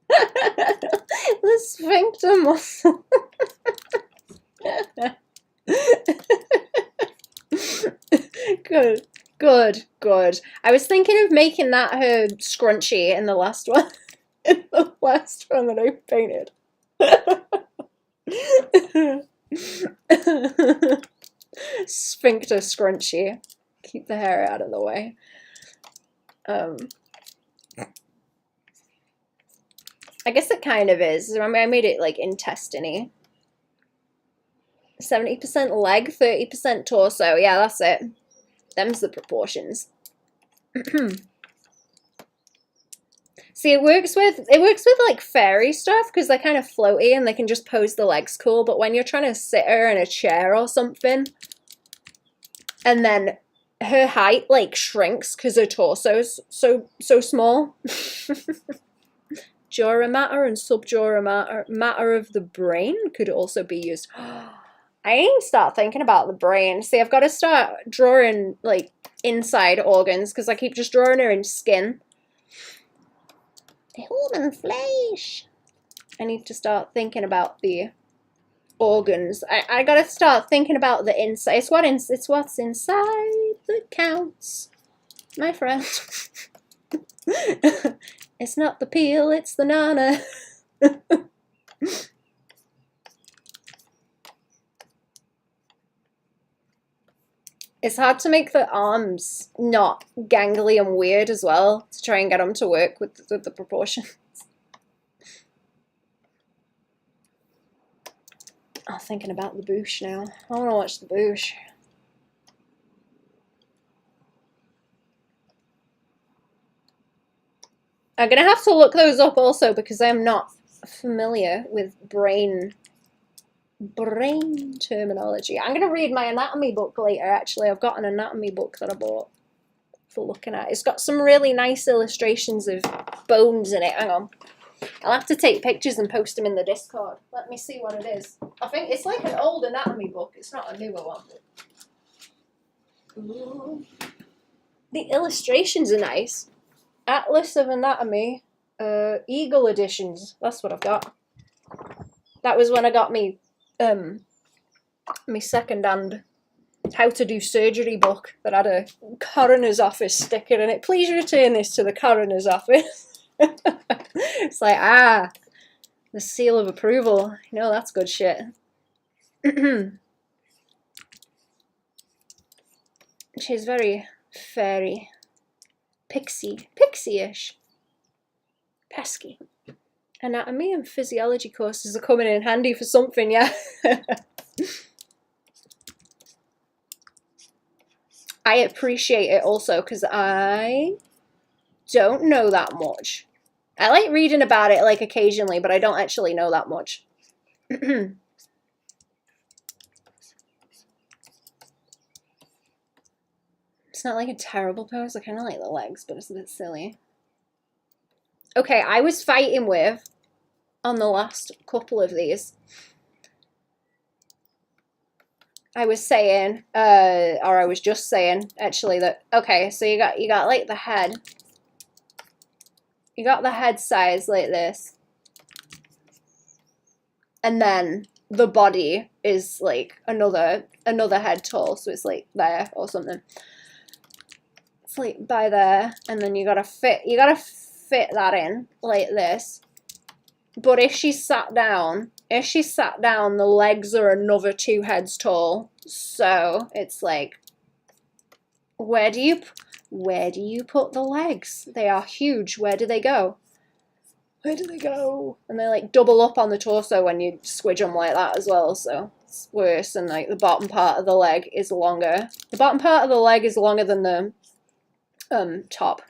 The sphincter muscle. Good. I was thinking of making that her scrunchie in the last one. In the last one that I painted. Sphincter scrunchie. Keep the hair out of the way. I guess it kind of is. Remember, I made it like intestine-y. 70% leg, 30% torso. Yeah, that's it. Them's the proportions. See, it works with like fairy stuff because they're kind of floaty and they can just pose the legs cool. But when you're trying to sit her in a chair or something, and then her height like shrinks because her torso's so small. Dura matter and subdura matter of the brain could also be used. I need to start thinking about the brain. See, I've got to start drawing like inside organs because I keep just drawing her in skin. Human flesh. I need to start thinking about the organs. I gotta start thinking about the inside. It's what's inside that counts, my friend. It's not the peel, it's the nana. It's hard to make the arms not gangly and weird as well, to try and get them to work with the proportions. I'm thinking about the boosh now. I want to watch the boosh. I'm going to have to look those up also because I'm not familiar with brain terminology. I'm going to read my anatomy book later, actually. I've got an anatomy book that I bought for looking at. It's got some really nice illustrations of bones in it. Hang on. I'll have to take pictures and post them in the Discord. Let me see what it is. I think it's like an old anatomy book. It's not a newer one. Ooh. The illustrations are nice. Atlas of Anatomy. Eagle editions. That's what I've got. That was when I got me my second-hand how to do surgery book that had a coroner's office sticker in it. Please return this to the coroner's office. It's like, the seal of approval. You know, that's good shit. She's very fairy, pixie-ish, pesky. Anatomy and physiology courses are coming in handy for something, yeah. I appreciate it also because I don't know that much. I like reading about it like occasionally, but I don't actually know that much. It's not like a terrible pose. I kind of like the legs, but it's a bit silly. Okay, I was fighting with, on the last couple of these, I was saying, or I was just saying, actually, that, okay, so you got like the head. You got the head size like this. And then the body is like another head tall, so it's like there or something. It's like by there, and then you gotta fit that in like this. But if she sat down, the legs are another 2 heads tall. So it's like, where do you put the legs? They are huge. Where do they go? Where do they go? And they like double up on the torso when you squidge them like that as well. So it's worse. And like the bottom part of the leg is longer. The bottom part of the leg is longer than the top.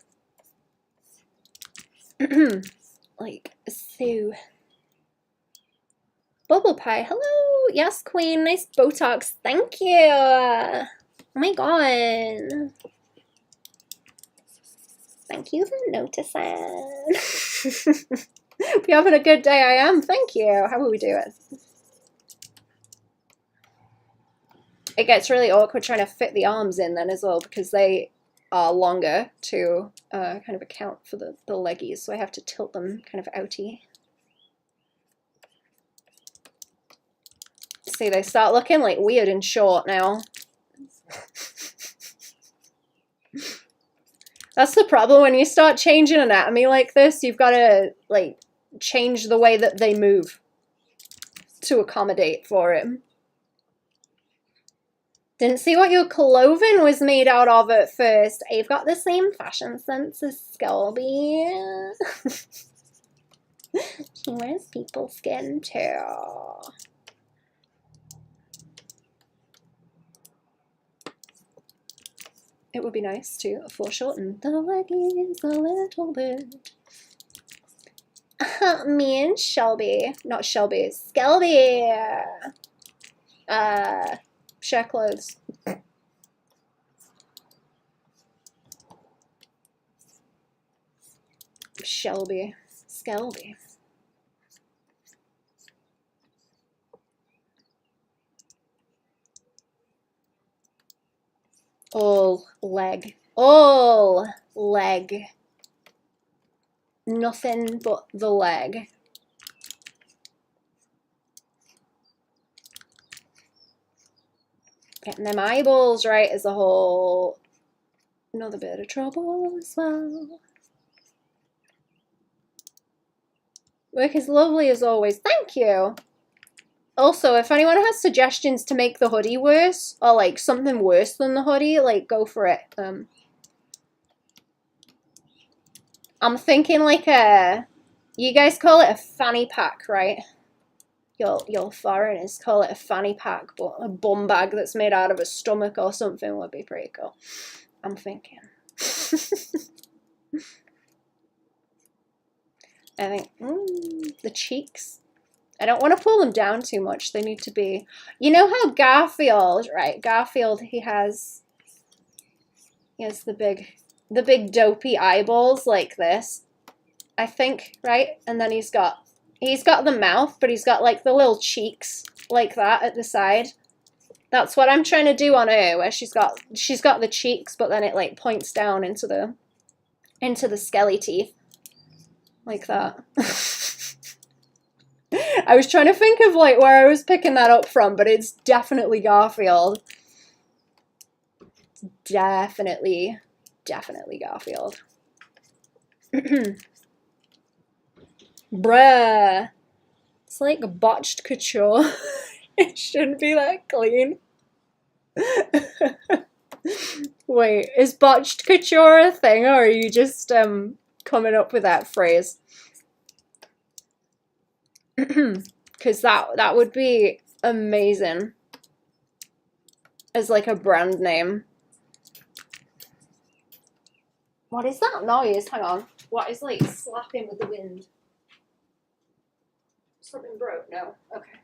Like so. Bubble pie, hello, yes queen, nice Botox, thank you. Oh my god. Thank you for noticing. If you're having a good day, I am, thank you. How are we doing? It gets really awkward trying to fit the arms in then as well because they are longer to kind of account for the leggies, so I have to tilt them kind of outy. See, they start looking like weird and short now. That's the problem when you start changing anatomy like this. You've got to like change the way that they move to accommodate for it. Didn't see what your clothing was made out of at first. I've got the same fashion sense as Skelby. She wears people skin too. It would be nice to foreshorten the leggings a little bit. Me and Shelby, not Shelby, Skelby. Share clothes. Shelby, Skelby. All leg. Nothing but the leg. Getting them eyeballs right is a whole another bit of trouble as well. Work is lovely as always. Thank you. Also, if anyone has suggestions to make the hoodie worse, or like something worse than the hoodie, like go for it. I'm thinking like you guys call it a fanny pack, right? You'll foreigners call it a fanny pack, but a bum bag that's made out of a stomach or something would be pretty cool. I'm thinking. I think the cheeks. I don't want to pull them down too much. They need to be, you know how Garfield, right? Garfield, he has the big dopey eyeballs like this. I think, right? And then he's got the mouth, but he's got like the little cheeks like that at the side. That's what I'm trying to do on her, where she's got the cheeks, but then it like points down into the skelly teeth. Like that. I was trying to think of like where I was picking that up from, but it's definitely Garfield. Definitely Garfield. Bruh. It's like botched couture. It shouldn't be that clean. Wait, is botched couture a thing, or are you just coming up with that phrase? Because that would be amazing as like a brand name. What is that noise? Hang on. What is like slapping with the wind? Something broke? No. Okay.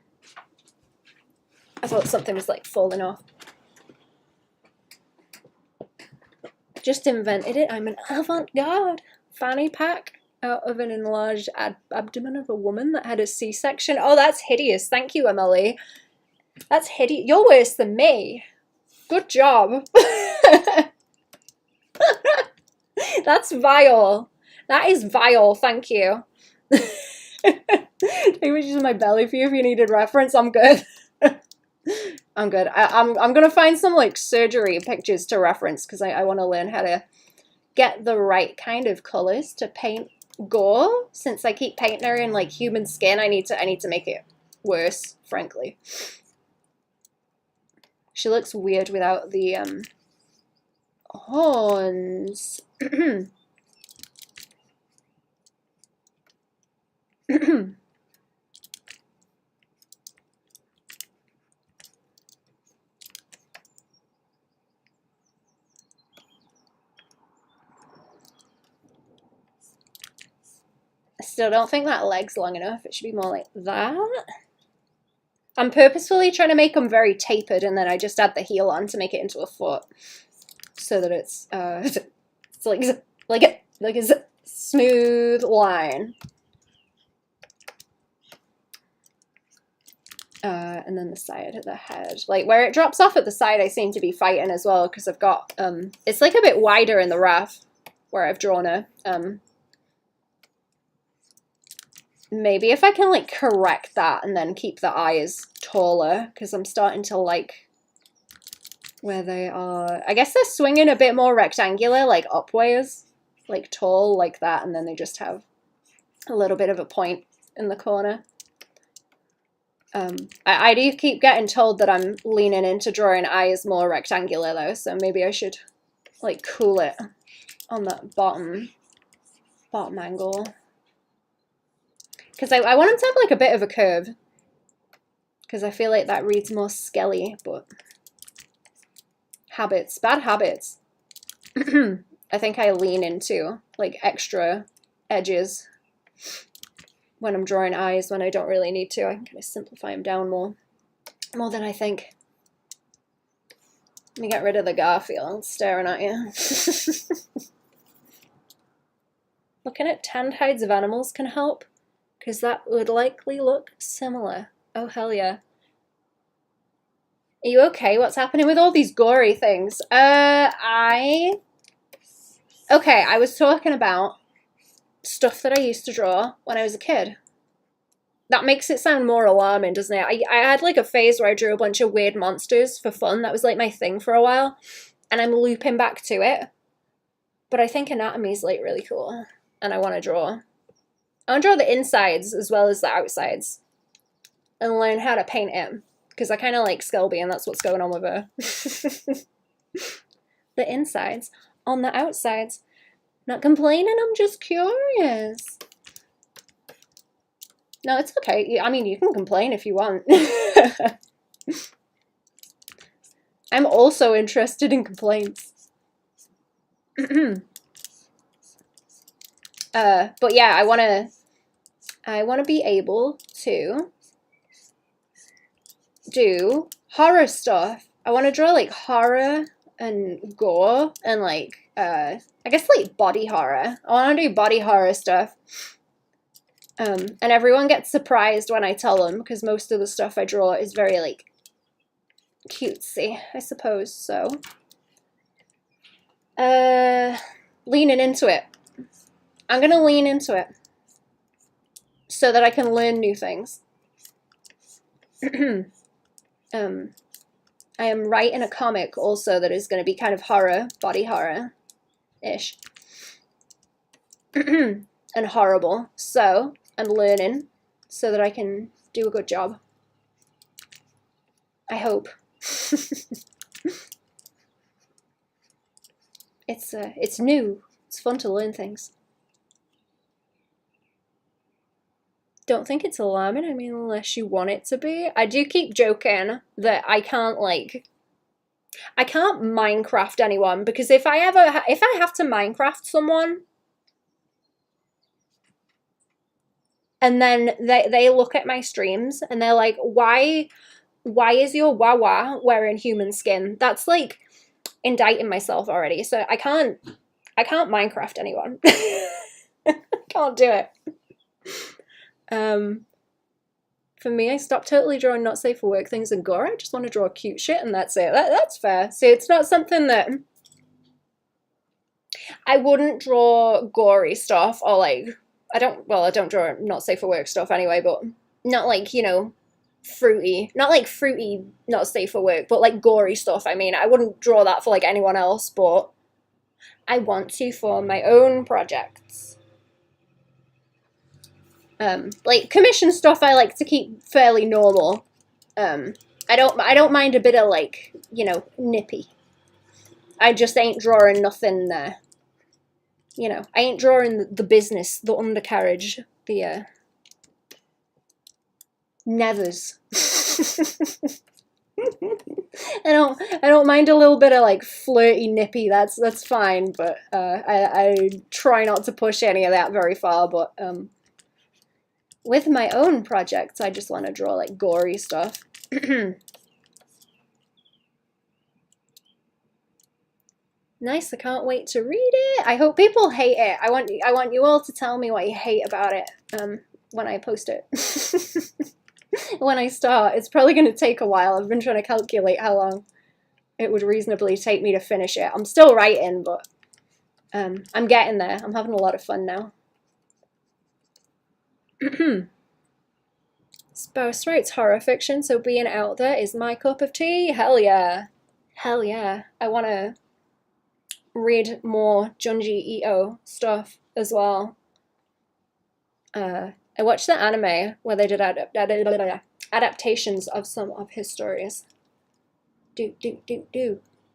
I thought something was like falling off. Just invented it. I'm an avant-garde fanny pack out of an enlarged abdomen of a woman that had a C-section. Oh, that's hideous. Thank you, Emily. That's hideous. You're worse than me. Good job. That's vile. That is vile. Thank you. Take pictures of my belly for you if you needed reference. I'm good. I'm good. I'm gonna find some like surgery pictures to reference because I want to learn how to get the right kind of colors to paint Gore. Since I keep painting her in like human skin, I need to make it worse, frankly. She looks weird without the horns. I still don't think that leg's long enough. It should be more like that. I'm purposefully trying to make them very tapered, and then I just add the heel on to make it into a foot, so that it's like a smooth line. And then the side of the head, like where it drops off at the side, I seem to be fighting as well because I've got it's like a bit wider in the ref where I've drawn her. Maybe if I can like correct that and then keep the eyes taller, because I'm starting to like where they are. I guess they're swinging a bit more rectangular, like upways, like tall like that, and then they just have a little bit of a point in the corner. I do keep getting told that I'm leaning into drawing eyes more rectangular though, so maybe I should like cool it on that bottom angle. Because I want him to have like a bit of a curve, because I feel like that reads more skelly, but habits, bad habits. I think I lean into like extra edges when I'm drawing eyes when I don't really need to. I can kind of simplify them down more than I think. Let me get rid of the Garfield staring at you. Looking at tanned hides of animals can help, because that would likely look similar. Oh, hell yeah. Are you okay? What's happening with all these gory things? Okay, I was talking about stuff that I used to draw when I was a kid. That makes it sound more alarming, doesn't it? I had like a phase where I drew a bunch of weird monsters for fun. That was like my thing for a while, and I'm looping back to it. But I think anatomy is like really cool, and I want to draw the insides as well as the outsides and learn how to paint it, because I kind of like Skelby, and that's what's going on with her. The insides on the outsides. Not complaining, I'm just curious. No, it's okay. I mean, you can complain if you want. I'm also interested in complaints. But yeah, I wanna be able to do horror stuff. I want to draw like horror and gore and like I guess like body horror. I want to do body horror stuff. And everyone gets surprised when I tell them because most of the stuff I draw is very like cutesy, I suppose. So leaning into it. I'm gonna lean into it so that I can learn new things. I am writing a comic also that is going to be kind of horror, body horror-ish. And horrible. So I'm learning so that I can do a good job. I hope. It's new. It's fun to learn things. Don't think it's alarming. I mean, unless you want it to be. I do keep joking that I can't Minecraft anyone, because if I have to Minecraft someone and then they look at my streams and they're like, why is your Wawa wearing human skin? That's like indicting myself already. So I can't Minecraft anyone. Can't do it. For me, I stopped totally drawing not safe for work things and gore. I just want to draw cute shit and that's it. That's fair. See, it's not something that I wouldn't draw gory stuff or like, I don't draw not safe for work stuff anyway, but not like, you know, fruity, not safe for work, but like gory stuff. I mean, I wouldn't draw that for like anyone else, but I want to for my own projects. Like commission stuff I like to keep fairly normal. I don't mind a bit of like, you know, nippy. I just ain't drawing nothing you know, I ain't drawing the business, the undercarriage, the nethers. I don't mind a little bit of like flirty nippy, that's fine, but I try not to push any of that very far, but with my own projects, I just want to draw like gory stuff. Nice, I can't wait to read it. I hope people hate it. I want you all to tell me what you hate about it when I post it. When I start. It's probably going to take a while. I've been trying to calculate how long it would reasonably take me to finish it. I'm still writing, but I'm getting there. I'm having a lot of fun now. Spouse writes horror fiction, so being out there is my cup of tea. Hell yeah. Hell yeah. I want to read more Junji Ito stuff as well. I watched the anime where they did adaptations of some of his stories. But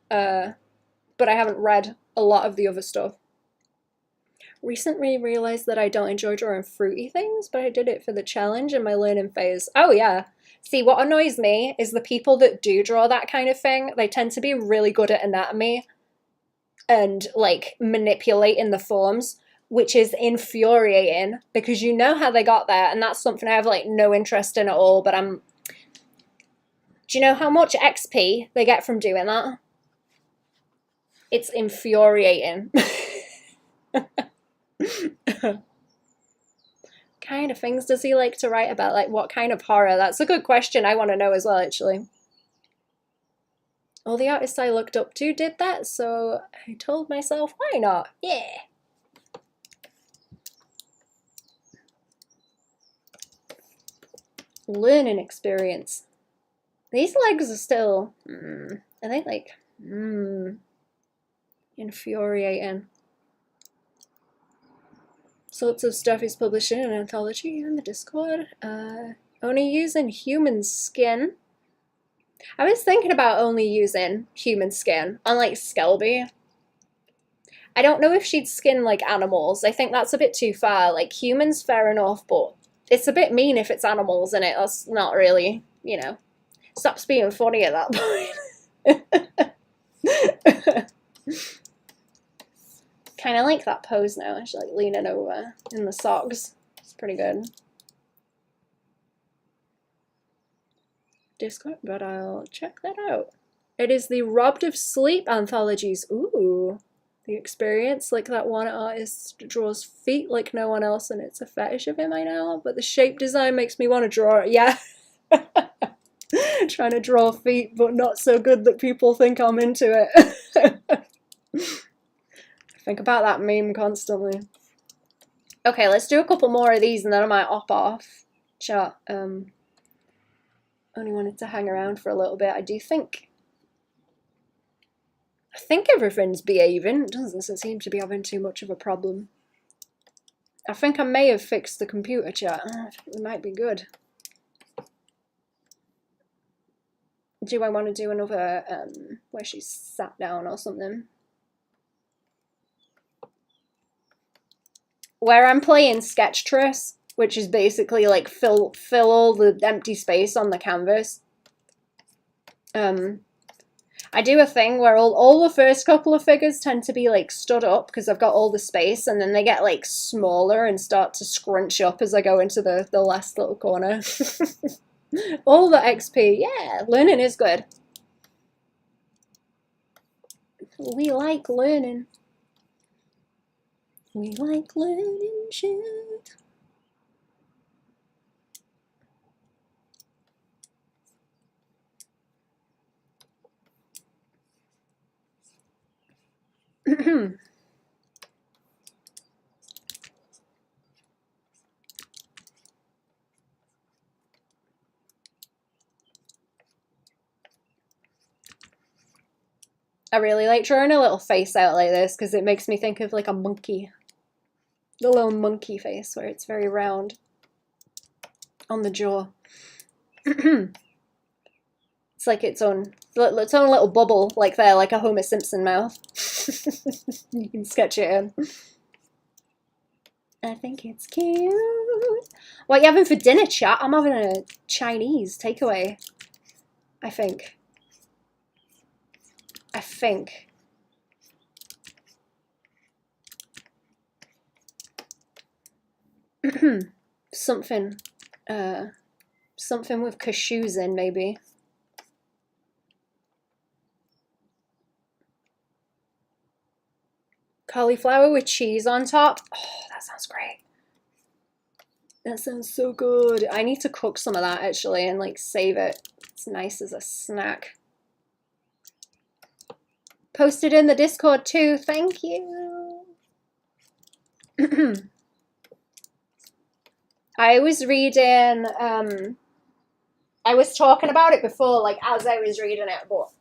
I haven't read a lot of the other stuff. Recently realized that I don't enjoy drawing fruity things, but I did it for the challenge and my learning phase. Oh yeah. See, what annoys me is the people that do draw that kind of thing, they tend to be really good at anatomy and like manipulating the forms, which is infuriating because you know how they got there, and that's something I have like no interest in at all, but do you know how much XP they get from doing that? It's infuriating. Kind of things does he like to write about? Like what kind of horror? That's a good question. I want to know as well, actually. All the artists I looked up to did that, so I told myself, why not? Yeah. Learning experience. These legs are still, I think like, infuriating. Sorts of stuff is published in an anthology in the Discord. Only using human skin. I was thinking about only using human skin on like Skelby. I don't know if she'd skin like animals. I think that's a bit too far. Like humans, fair enough, but it's a bit mean if it's animals in it. That's not really, you know, stops being funny at that point. Kind of like that pose now. She's like leaning over in the socks. It's pretty good. Discord, but I'll check that out. It is the Robbed of Sleep anthologies. Ooh, the experience. Like that one artist draws feet like no one else and it's a fetish of him, I know, but the shape design makes me want to draw it. Yeah. Trying to draw feet, but not so good that people think I'm into it. Think about that meme constantly. Okay, let's do a couple more of these and then I might off chat. Only wanted to hang around for a little bit. I think everything's behaving. It doesn't seem to be having too much of a problem. I think I may have fixed the computer chat. It might be good. Do I want to do another where she's sat down or something? Where I'm playing sketch trace, which is basically like fill all the empty space on the canvas. I do a thing where all the first couple of figures tend to be like stood up because I've got all the space, and then they get like smaller and start to scrunch up as I go into the last little corner. All the XP, yeah, learning is good. We like learning. We like learning shit. I really like drawing a little face out like this because it makes me think of like a monkey. The little monkey face where it's very round on the jaw. It's like its own little bubble, like there, like a Homer Simpson mouth. You can sketch it in. I think it's cute. What are you having for dinner, chat? I'm having a Chinese takeaway. I think. Something with cashews in, maybe. Cauliflower with cheese on top. Oh, that sounds great. That sounds so good. I need to cook some of that actually and like save it. It's nice as a snack. Post it in the Discord too. Thank you. I was reading, I was talking about it before, like as I was reading it, but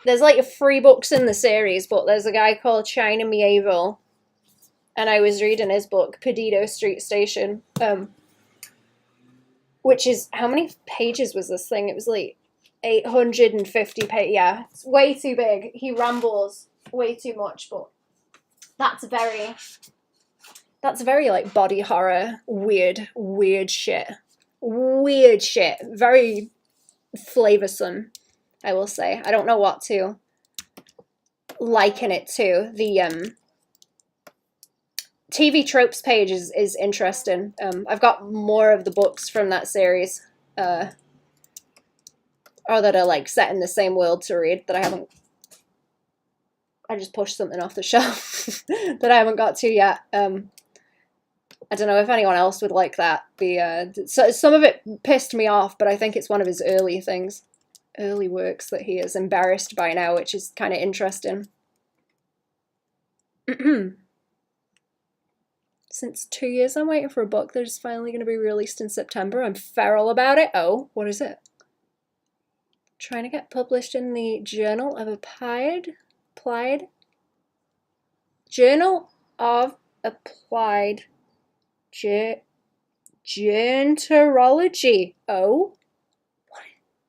there's like 3 books in the series, but there's a guy called China Mieville, and I was reading his book, Perdido Street Station, which is, how many pages was this thing? It was like 850 pages. Yeah, it's way too big. He rambles way too much, but that's very like body horror, weird shit. Weird shit. Very flavoursome, I will say. I don't know what to liken it to. The TV tropes page is interesting. I've got more of the books from that series, or that are like set in the same world to read that I haven't. I just pushed something off the shelf that I haven't got to yet. I don't know if anyone else would like that. So some of it pissed me off, but I think it's one of his early works that he is embarrassed by now, which is kind of interesting. Since 2 years I'm waiting for a book that is finally going to be released in September. I'm feral about it. Oh, what is it? Trying to get published in the Journal of Applied Journal of Applied Gerontology. Oh,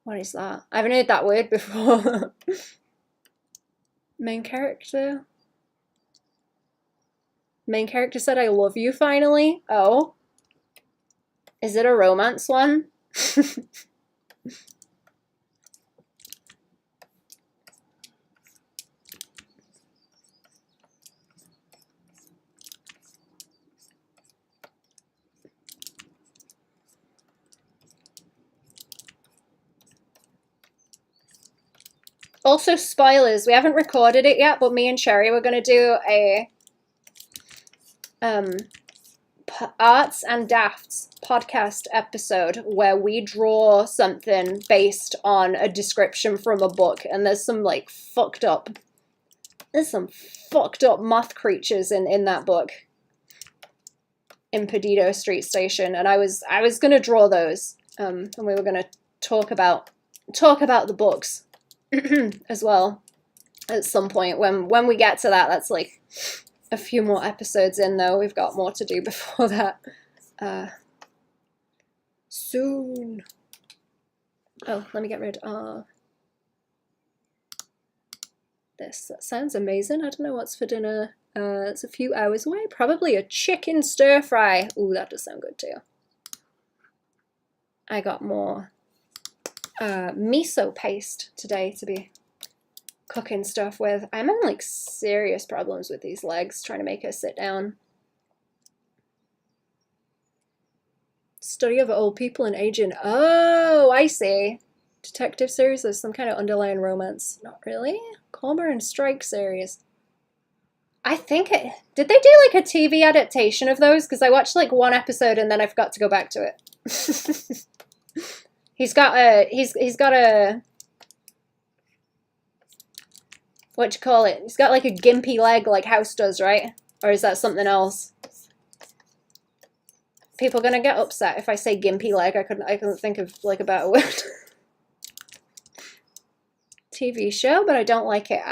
what is that? I haven't heard that word before. Main character said I love you finally. Oh, is it a romance one? Also, spoilers. We haven't recorded it yet, but me and Sherry were going to do a Arts and Dafts podcast episode where we draw something based on a description from a book, and there's some like fucked up moth creatures in that book, in Perdido Street Station, and I was gonna draw those, and we were gonna talk about the books as well at some point when we get to that. That's like a few more episodes in, though. We've got more to do before that. Soon. Oh, let me get rid of this. That sounds amazing. I don't know what's for dinner. It's a few hours away. Probably a chicken stir fry. Ooh, that does sound good too. I got more miso paste today to be cooking stuff with. I'm having like serious problems with these legs, trying to make her sit down. Study of old people and aging. Oh, I see. Detective series, there's some kind of underlying romance. Not really. Calmer and Strike series. I think it... Did they do like a TV adaptation of those? Because I watched like one episode and then I forgot to go back to it. He's got a... What do you call it? He's got like a gimpy leg like House does, right? Or is that something else? People are gonna get upset if I say gimpy leg. I couldn't think of like a better word. TV show, but I don't like it.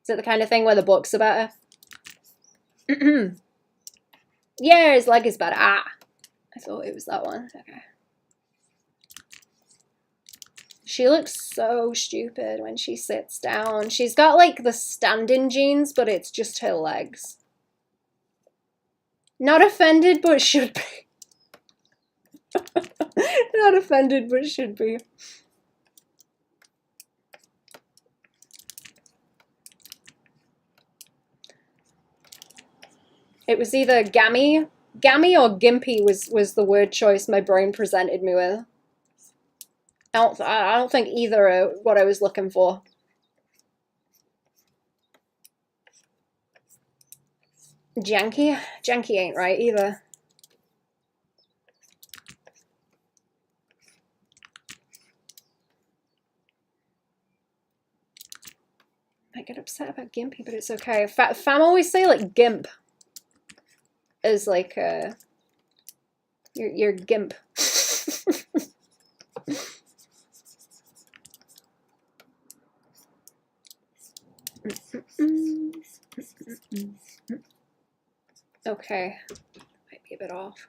Is it the kind of thing where the books are better? Yeah, his leg is better. I thought it was that one. Okay. She looks so stupid when she sits down. She's got like the stand-in jeans, but it's just her legs. Not offended, but should be. Not offended, but should be. It was either gammy or gimpy was the word choice my brain presented me with. I don't think either are what I was looking for. Janky? Janky ain't right either. I get upset about gimpy, but it's okay. Fam always say like gimp as like your gimp. Okay, might be a bit off.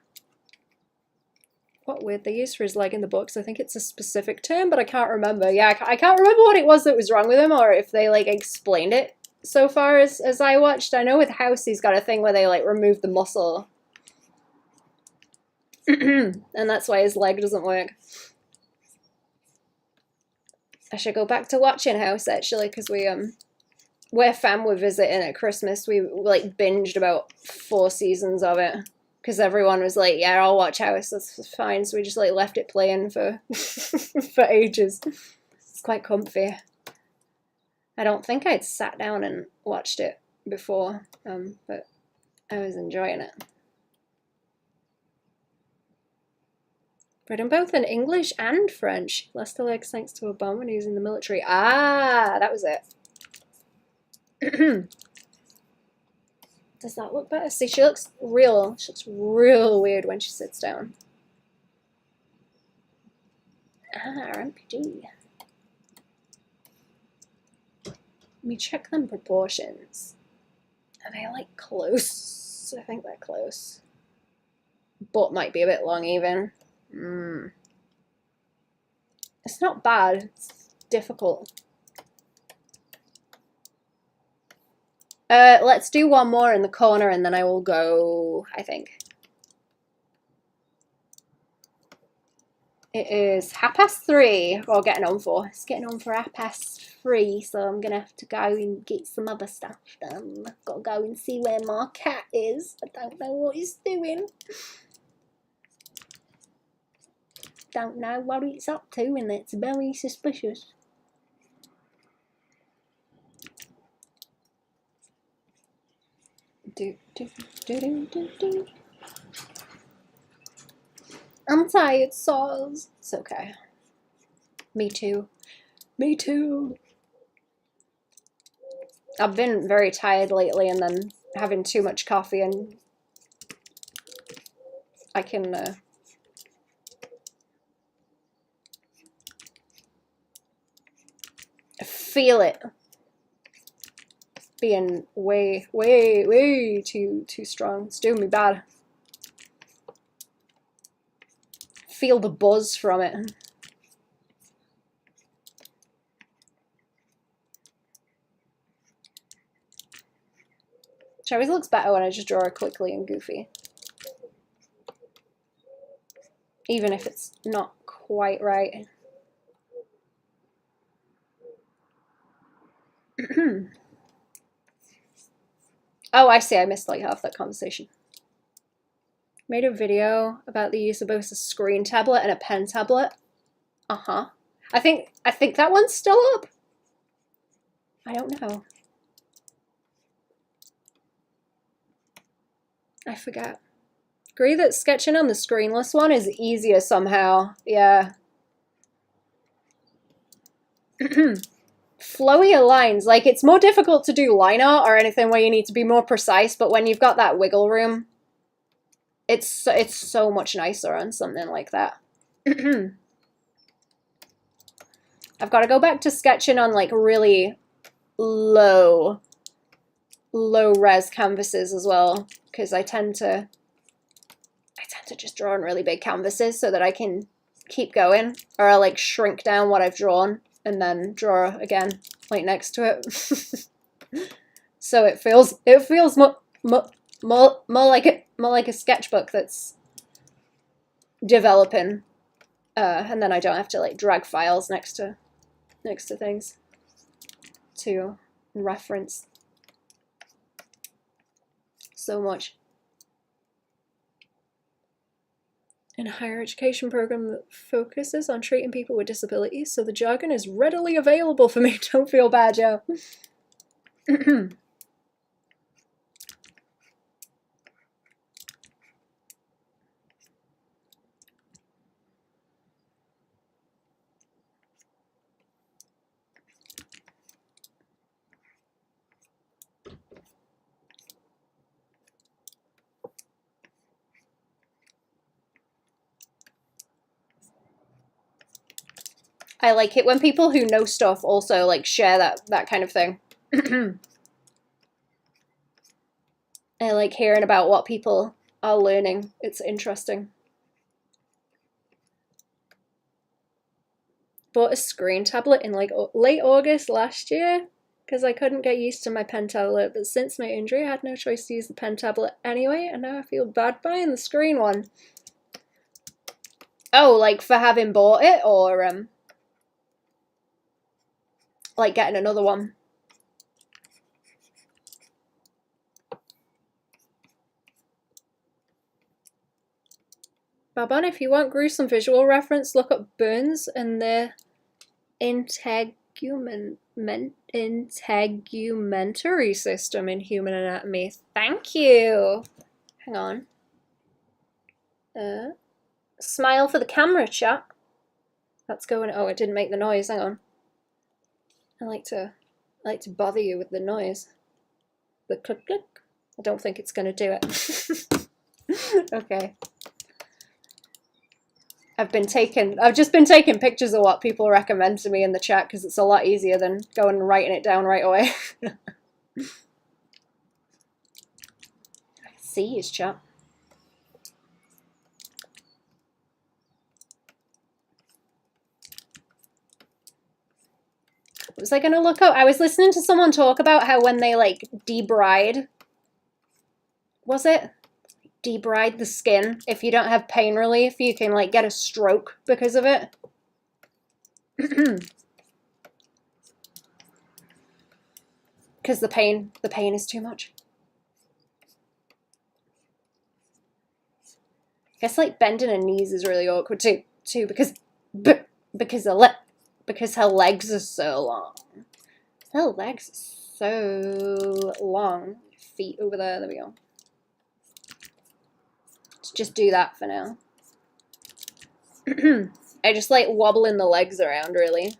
What word they use for his leg in the books? I think it's a specific term, but I can't remember. Yeah, I can't remember what it was that was wrong with him, or if they like explained it so far as I watched. I know with House he's got a thing where they like remove the muscle. And that's why his leg doesn't work. I should go back to watching House actually, because where fam were visiting at Christmas, we like binged about 4 seasons of it. Because everyone was like, yeah, I'll watch House, that's fine. So we just like left it playing for for ages. It's quite comfy. I don't think I'd sat down and watched it before, but I was enjoying it. Read them both in English and French. Lost her legs thanks to Baban when he was in the military. Ah, that was it. Does that look better? See, she looks real weird when she sits down. RPG. Let me check them proportions. Are they like close? I think they're close. Butt might be a bit long even. It's not bad. It's difficult. Let's do one more in the corner and then I will go, I think. It is 3:30, or getting on for. It's getting on for 3:30, so I'm going to have to go and get some other stuff done. I've got to go and see where my cat is. I don't know what he's doing. Don't know what it's up to, and it's very suspicious. Do, do, do, do, do, do. I'm tired, Sauls. It's okay. Me too. Me too. I've been very tired lately and then having too much coffee, and I can feel it being way, way, way too strong. It's doing me bad. Feel the buzz from it. Which always looks better when I just draw it quickly and goofy. Even if it's not quite right. Oh, I see. I missed like half that conversation. Made a video about the use of both a screen tablet and a pen tablet. Uh-huh. I think that one's still up. I don't know. I forgot. Agree that sketching on the screenless one is easier somehow. Yeah. Flowier lines. Like, it's more difficult to do line art or anything where you need to be more precise, but when you've got that wiggle room, it's so much nicer on something like that. I've got to go back to sketching on like really low res canvases as well, because I tend to just draw on really big canvases so that I can keep going, or I like shrink down what I've drawn and then draw again like next to it. So it feels more like a sketchbook that's developing, and then I don't have to like drag files next to things to reference so much. In a higher education program that focuses on treating people with disabilities, so the jargon is readily available for me. Don't feel bad, Joe. I like it when people who know stuff also like share that kind of thing. I like hearing about what people are learning. It's interesting. Bought a screen tablet in like late August last year because I couldn't get used to my pen tablet, but since my injury I had no choice to use the pen tablet anyway, and now I feel bad buying the screen one. Oh, like for having bought it, or like getting another one? Baban, if you want gruesome visual reference, look up Burns and the integumentary system in human anatomy. Thank you. Hang on. Smile for the camera, chat. That's going. Oh, it didn't make the noise. Hang on. I like to bother you with the noise. The click click. I don't think it's going to do it. Okay. I've just been taking pictures of what people recommend to me in the chat because it's a lot easier than going and writing it down right away. I see his chat. What was I gonna look up? I was listening to someone talk about how when they like debride, was it? Debride the skin. If you don't have pain relief, you can like get a stroke because of it. Because the pain is too much. I guess like bending her knees is really awkward too because her legs are so long. Her legs are so long. feet over there. There we go. Let's just do that for now. I just like wobbling the legs around, really.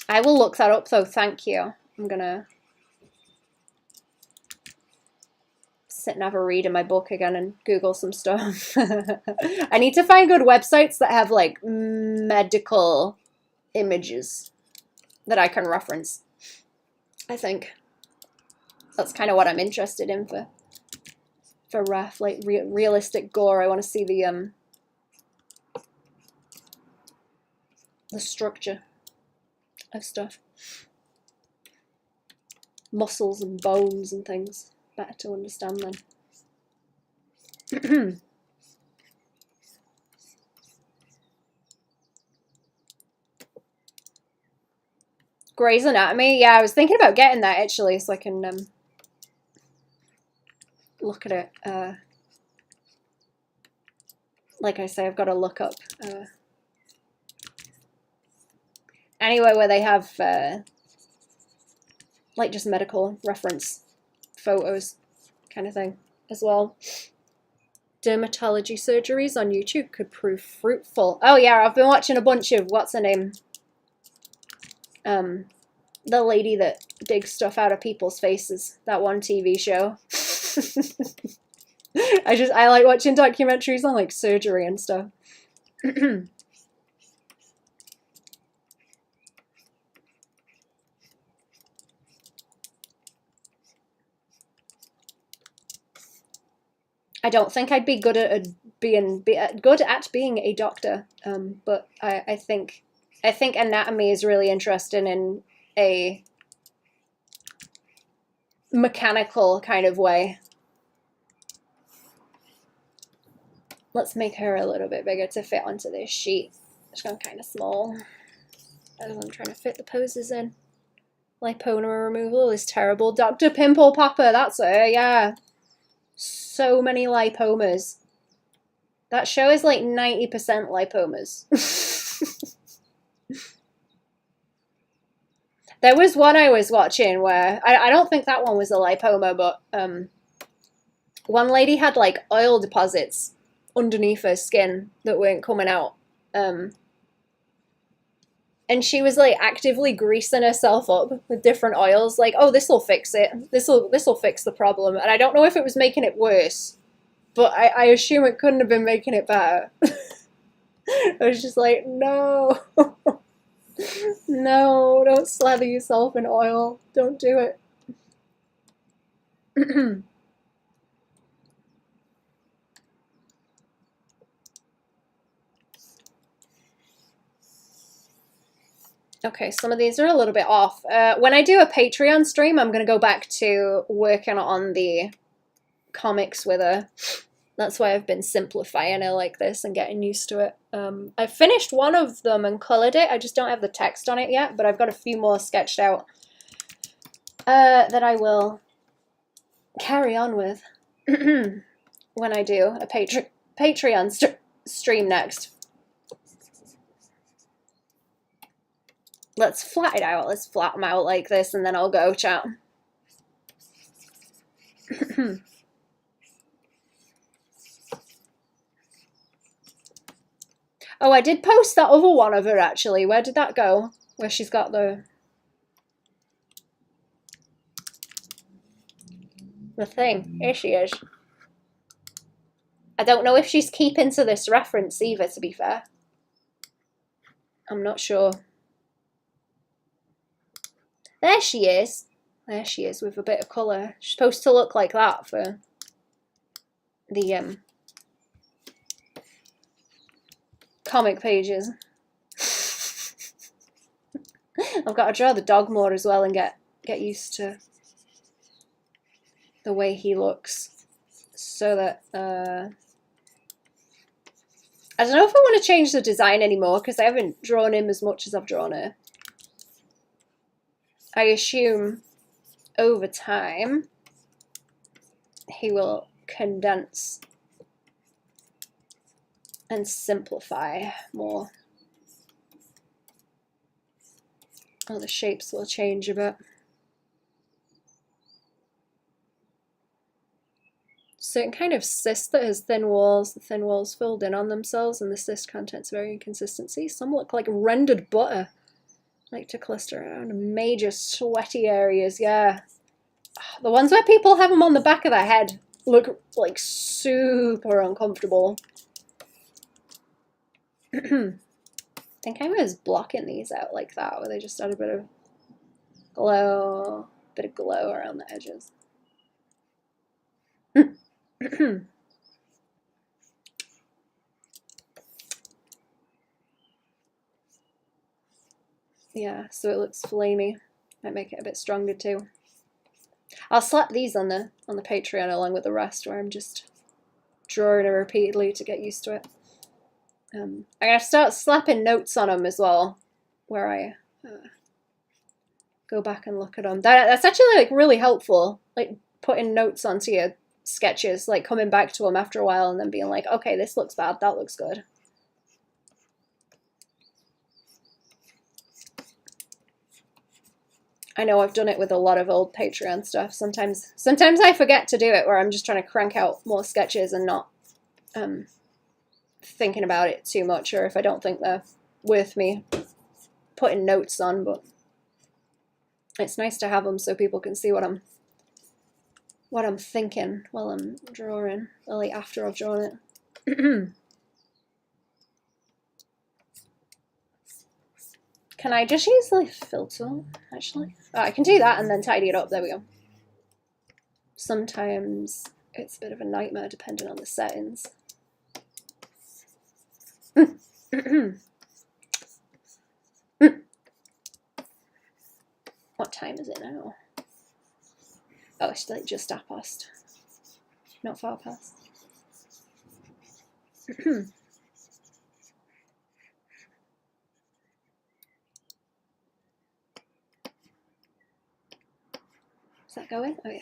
I will look that up though, thank you. I'm gonna sit and have a read in my book again and Google some stuff. I need to find good websites that have like medical images that I can reference. I think that's kind of what I'm interested in for ref, like realistic gore. I want to see the structure of stuff, muscles and bones and things. Better to understand them. Grey's Anatomy. Yeah, I was thinking about getting that actually, so I can look at it. Like I say, I've got to look up anywhere where they have like just medical reference photos kind of thing as well. Dermatology surgeries on YouTube could prove fruitful. Oh yeah, I've been watching a bunch of, what's her name? The lady that digs stuff out of people's faces. That one TV show. I like watching documentaries on like surgery and stuff. I don't think I'd be good at being a doctor, but I think anatomy is really interesting in a mechanical kind of way. Let's make her a little bit bigger to fit onto this sheet. It's gone kind of small as I'm trying to fit the poses in. Lipoma removal is terrible. Dr. Pimple Popper, that's her, yeah. So many lipomas. That show is like 90% lipomas. There was one I was watching where, I don't think that one was a lipoma, but one lady had like oil deposits underneath her skin that weren't coming out. And she was like actively greasing herself up with different oils, like, oh, this will fix it. This will fix the problem. And I don't know if it was making it worse, but I assume it couldn't have been making it better. I was just like, no. No, don't slather yourself in oil. Don't do it. Okay, some of these are a little bit off. When I do a Patreon stream, I'm going to go back to working on the comics with her. That's why I've been simplifying it like this and getting used to it. I finished one of them and colored it. I just don't have the text on it yet, but I've got a few more sketched out that I will carry on with when I do a Patreon stream next. Let's flat it out. Let's flat them out like this, and then I'll go, chat. Oh, I did post that other one of her, actually. Where did that go? Where she's got the thing. Here she is. I don't know if she's keeping to this reference either, to be fair. I'm not sure. There she is. There she is with a bit of colour. She's supposed to look like that for the comic pages. I've got to draw the dog more as well and get used to the way he looks, so that I don't know if I want to change the design anymore because I haven't drawn him as much as I've drawn her. I assume over time he will condense and simplify more. Oh, the shapes will change a bit. Certain kind of cyst that has thin walls, the thin walls filled in on themselves, and the cyst content's very inconsistency. Some look like rendered butter, like to cluster around major sweaty areas. Yeah, the ones where people have them on the back of their head look like super uncomfortable. I think I was blocking these out like that, where they just had a bit of glow around the edges. Yeah, so it looks flamey. Might make it a bit stronger too. I'll slap these on the Patreon along with the rest, where I'm just drawing it repeatedly to get used to it. I'm gonna start slapping notes on them as well, where I go back and look at them. That's actually like really helpful, like putting notes onto your sketches, like coming back to them after a while and then being like, okay, this looks bad, that looks good. I know I've done it with a lot of old Patreon stuff. Sometimes I forget to do it, where I'm just trying to crank out more sketches and not thinking about it too much, or if I don't think they're worth me putting notes on. But it's nice to have them so people can see what I'm thinking while I'm drawing, or like after I've drawn it. Can I just use the filter, actually? Oh, I can do that and then tidy it up. There we go. Sometimes it's a bit of a nightmare depending on the settings. What time is it now? Oh, it's like just past. Not far past. Is that going? Oh, yeah.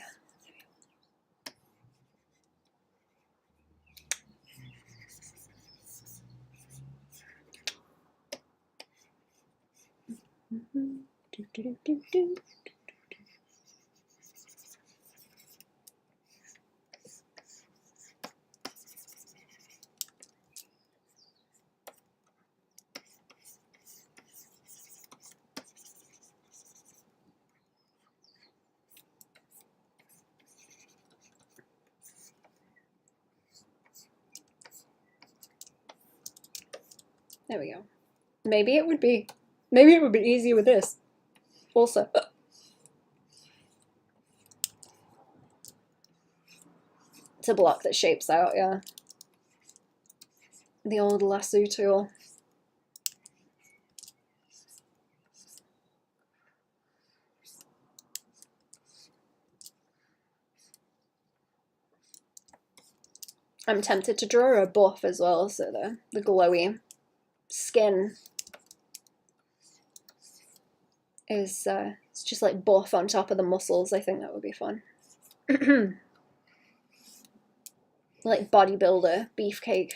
There we go. Maybe it would be easier with this also. To block the shapes out, yeah. The old lasso tool. I'm tempted to draw a buff as well, so the glowy skin is it's just like buff on top of the muscles. I think that would be fun. Like bodybuilder beefcake.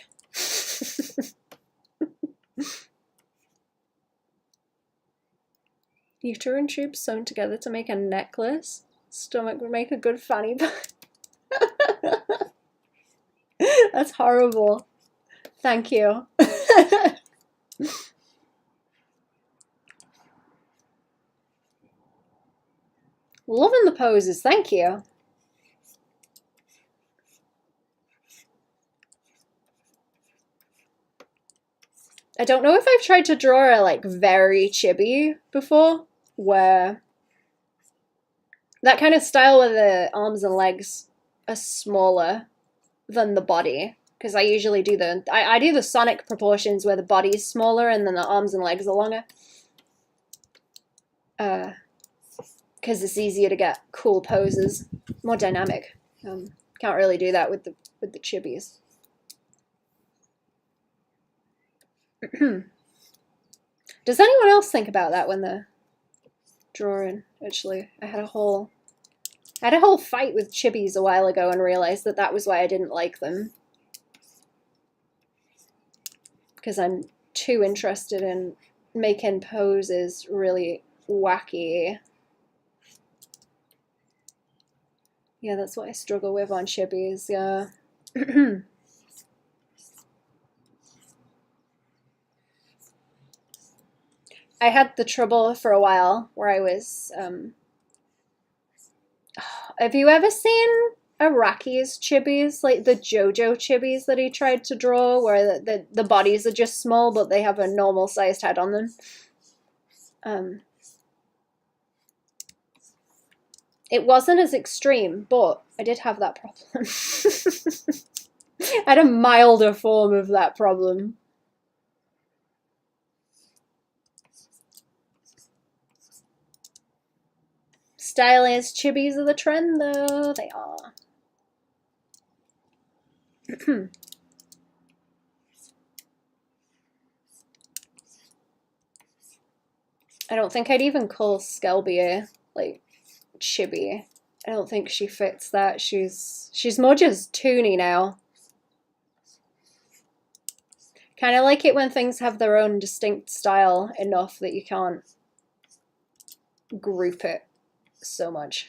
Uterine tubes sewn together to make a necklace. Stomach would make a good fanny pack. That's horrible. Thank you. Loving the poses, thank you. I don't know if I've tried to draw a like very chibi before, where that kind of style where the arms and legs are smaller than the body, because I usually do I do the Sonic proportions where the body is smaller and then the arms and legs are longer. Because it's easier to get cool poses, more dynamic. Can't really do that with the chibis. Does anyone else think about that when they're drawing? Actually, I had a whole fight with chibis a while ago and realized that was why I didn't like them. Because I'm too interested in making poses really wacky. Yeah, that's what I struggle with on chibis, yeah. I had the trouble for a while where I was, have you ever seen Iraqi's chibis, like the JoJo chibis that he tried to draw, where the bodies are just small, but they have a normal sized head on them? It wasn't as extreme, but I did have that problem. I had a milder form of that problem. Stylized chibis are the trend, though. They are. I don't think I'd even call Skelbia, like, chibi. I don't think she fits that. She's more just toony now. Kind of like it when things have their own distinct style enough that you can't group it so much.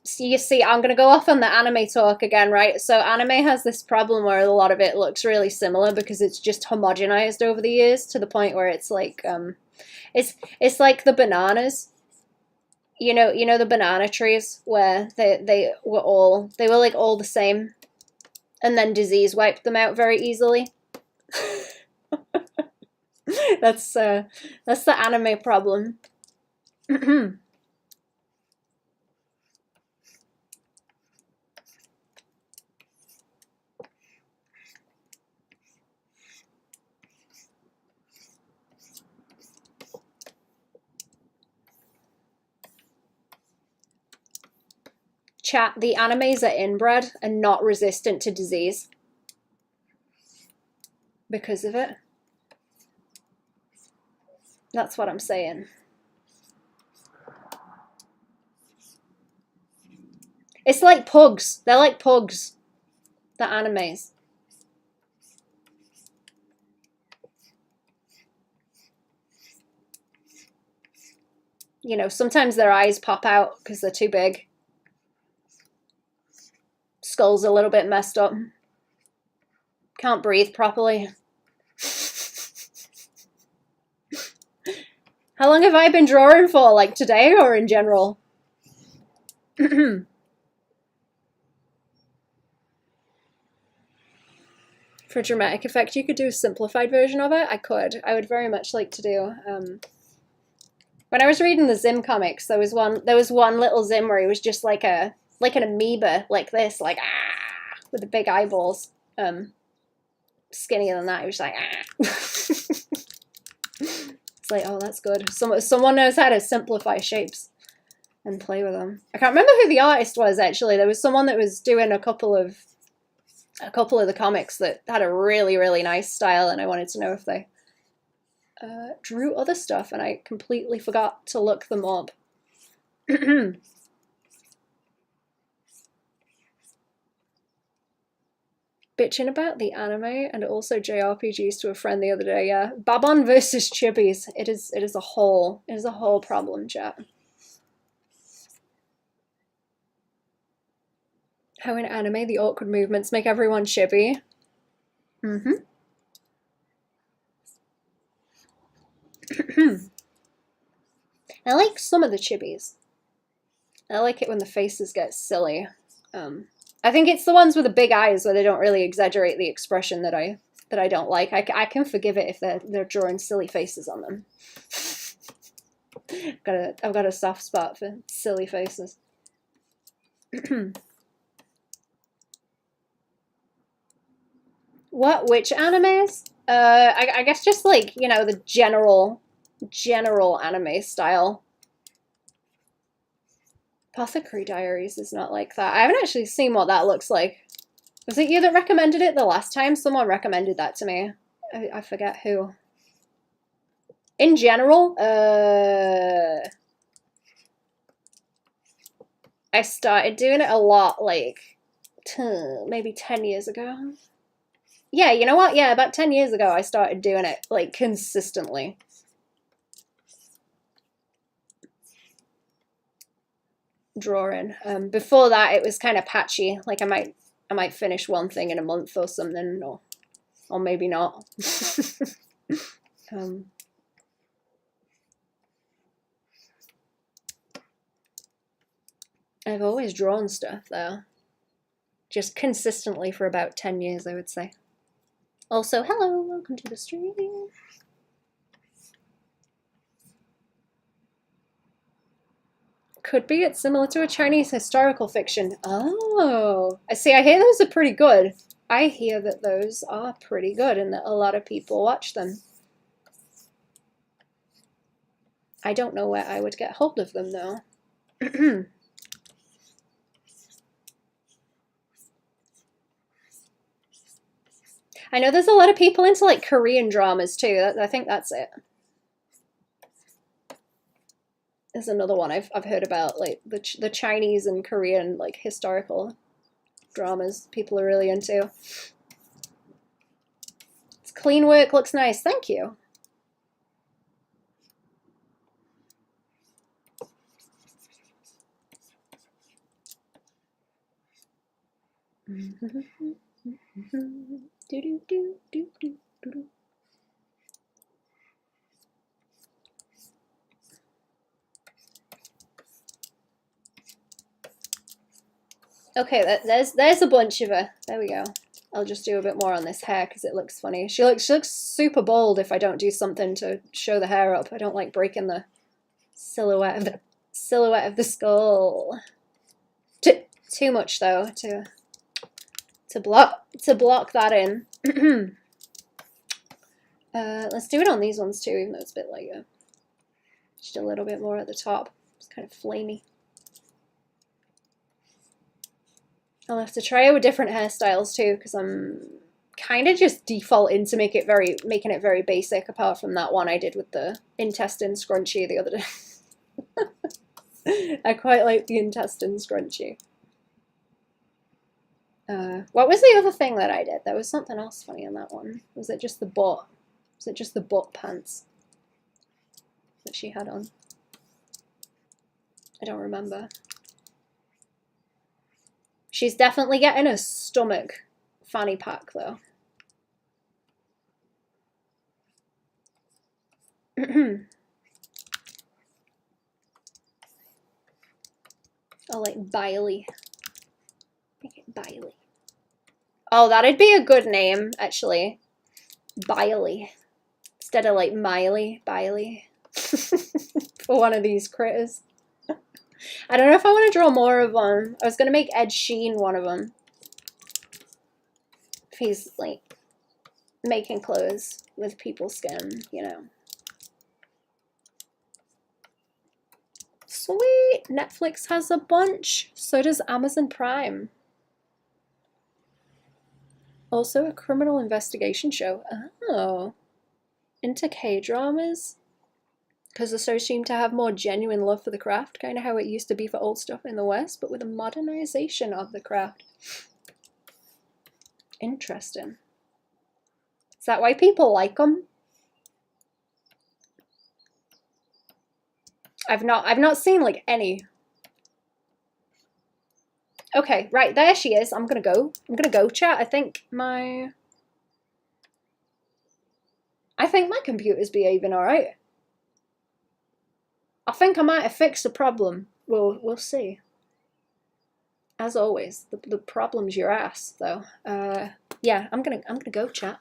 So you see, I'm going to go off on the anime talk again, right? So anime has this problem where a lot of it looks really similar because it's just homogenized over the years to the point where it's like, it's like the bananas. You know the banana trees where they were like all the same, and then disease wiped them out very easily. That's the anime problem. Chat, the animes are inbred and not resistant to disease because of it. That's what I'm saying. It's like pugs. They're like pugs. The animes. You know, sometimes their eyes pop out because they're too big. Skull's a little bit messed up. Can't breathe properly. How long have I been drawing for? Like today or in general? For dramatic effect, you could do a simplified version of it. I could. I would very much like to do. When I was reading the Zim comics, there was one little Zim where he was just like an amoeba, like this, like with the big eyeballs. Skinnier than that, he was like It's like, oh, that's good. Someone knows how to simplify shapes and play with them. I can't remember who the artist was actually. There was someone that was doing a couple of the comics that had a really, really nice style, and I wanted to know if they drew other stuff, and I completely forgot to look them up. Bitching about the anime and also JRPGs to a friend the other day. Yeah, Baban versus Chibis. It is a whole problem, chat. How in anime the awkward movements make everyone chibi. I like some of the chibis. I like it when the faces get silly. I think it's the ones with the big eyes where they don't really exaggerate the expression that I don't like. I can forgive it if they're drawing silly faces on them. I've got a soft spot for silly faces. Which animes? I guess just like, you know, the general anime style. Apothecary Diaries is not like that. I haven't actually seen what that looks like. Was it you that recommended it the last time? Someone recommended that to me. I forget who. In general, I started doing it a lot, like, maybe 10 years ago. Yeah, you know what? Yeah, about 10 years ago, I started doing it, like, consistently. Drawing. Before that, it was kind of patchy. Like, I might finish one thing in a month or something, or maybe not. I've always drawn stuff, though. Just consistently for about 10 years, I would say. Also, hello, welcome to the stream. Could be. It's similar to a Chinese historical fiction. Oh, I see. I hear those are pretty good. I hear that those are pretty good and that a lot of people watch them. I don't know where I would get hold of them, though. I know there's a lot of people into, like, Korean dramas, too. I think that's it. There's another one I've heard about, like, the Chinese and Korean, like, historical dramas people are really into. It's clean work, looks nice. Thank you. Okay, there's a bunch of her. There we go. I'll just do a bit more on this hair because it looks funny. She looks super bold if I don't do something to show the hair up. I don't like breaking the silhouette of the skull. Too much though to block that in. Let's do it on these ones too, even though it's a bit lighter. Just a little bit more at the top. It's kind of flamey. I'll have to try out with different hairstyles too, because I'm kind of just default into making it very basic, apart from that one I did with the intestine scrunchie the other day. I quite like the intestine scrunchie. What was the other thing that I did? There was something else funny in that one. Was it just the butt? Was it just the butt pants that she had on? I don't remember. She's definitely getting a stomach fanny pack, though. Oh, like Biley. Make it Biley. Oh, that'd be a good name, actually. Biley. Instead of like Miley, Biley. For one of these critters. I don't know if I want to draw more of them. I was going to make Ed Sheeran one of them. If he's, like, making clothes with people's skin, you know. Sweet! Netflix has a bunch. So does Amazon Prime. Also a criminal investigation show. Oh. Into K-dramas? Because the shows seem to have more genuine love for the craft, kind of how it used to be for old stuff in the West, but with a modernization of the craft. Interesting. Is that why people like them? I've not seen like any. Okay, right, there she is. I'm gonna go, chat. I think my computer's behaving alright. I think I might have fixed the problem. We'll see. As always, the problem's your ass, though. Yeah, I'm gonna go, chat.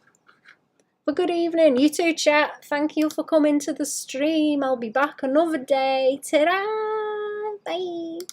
But good evening, you too, chat. Thank you for coming to the stream. I'll be back another day. Ta-da! Bye.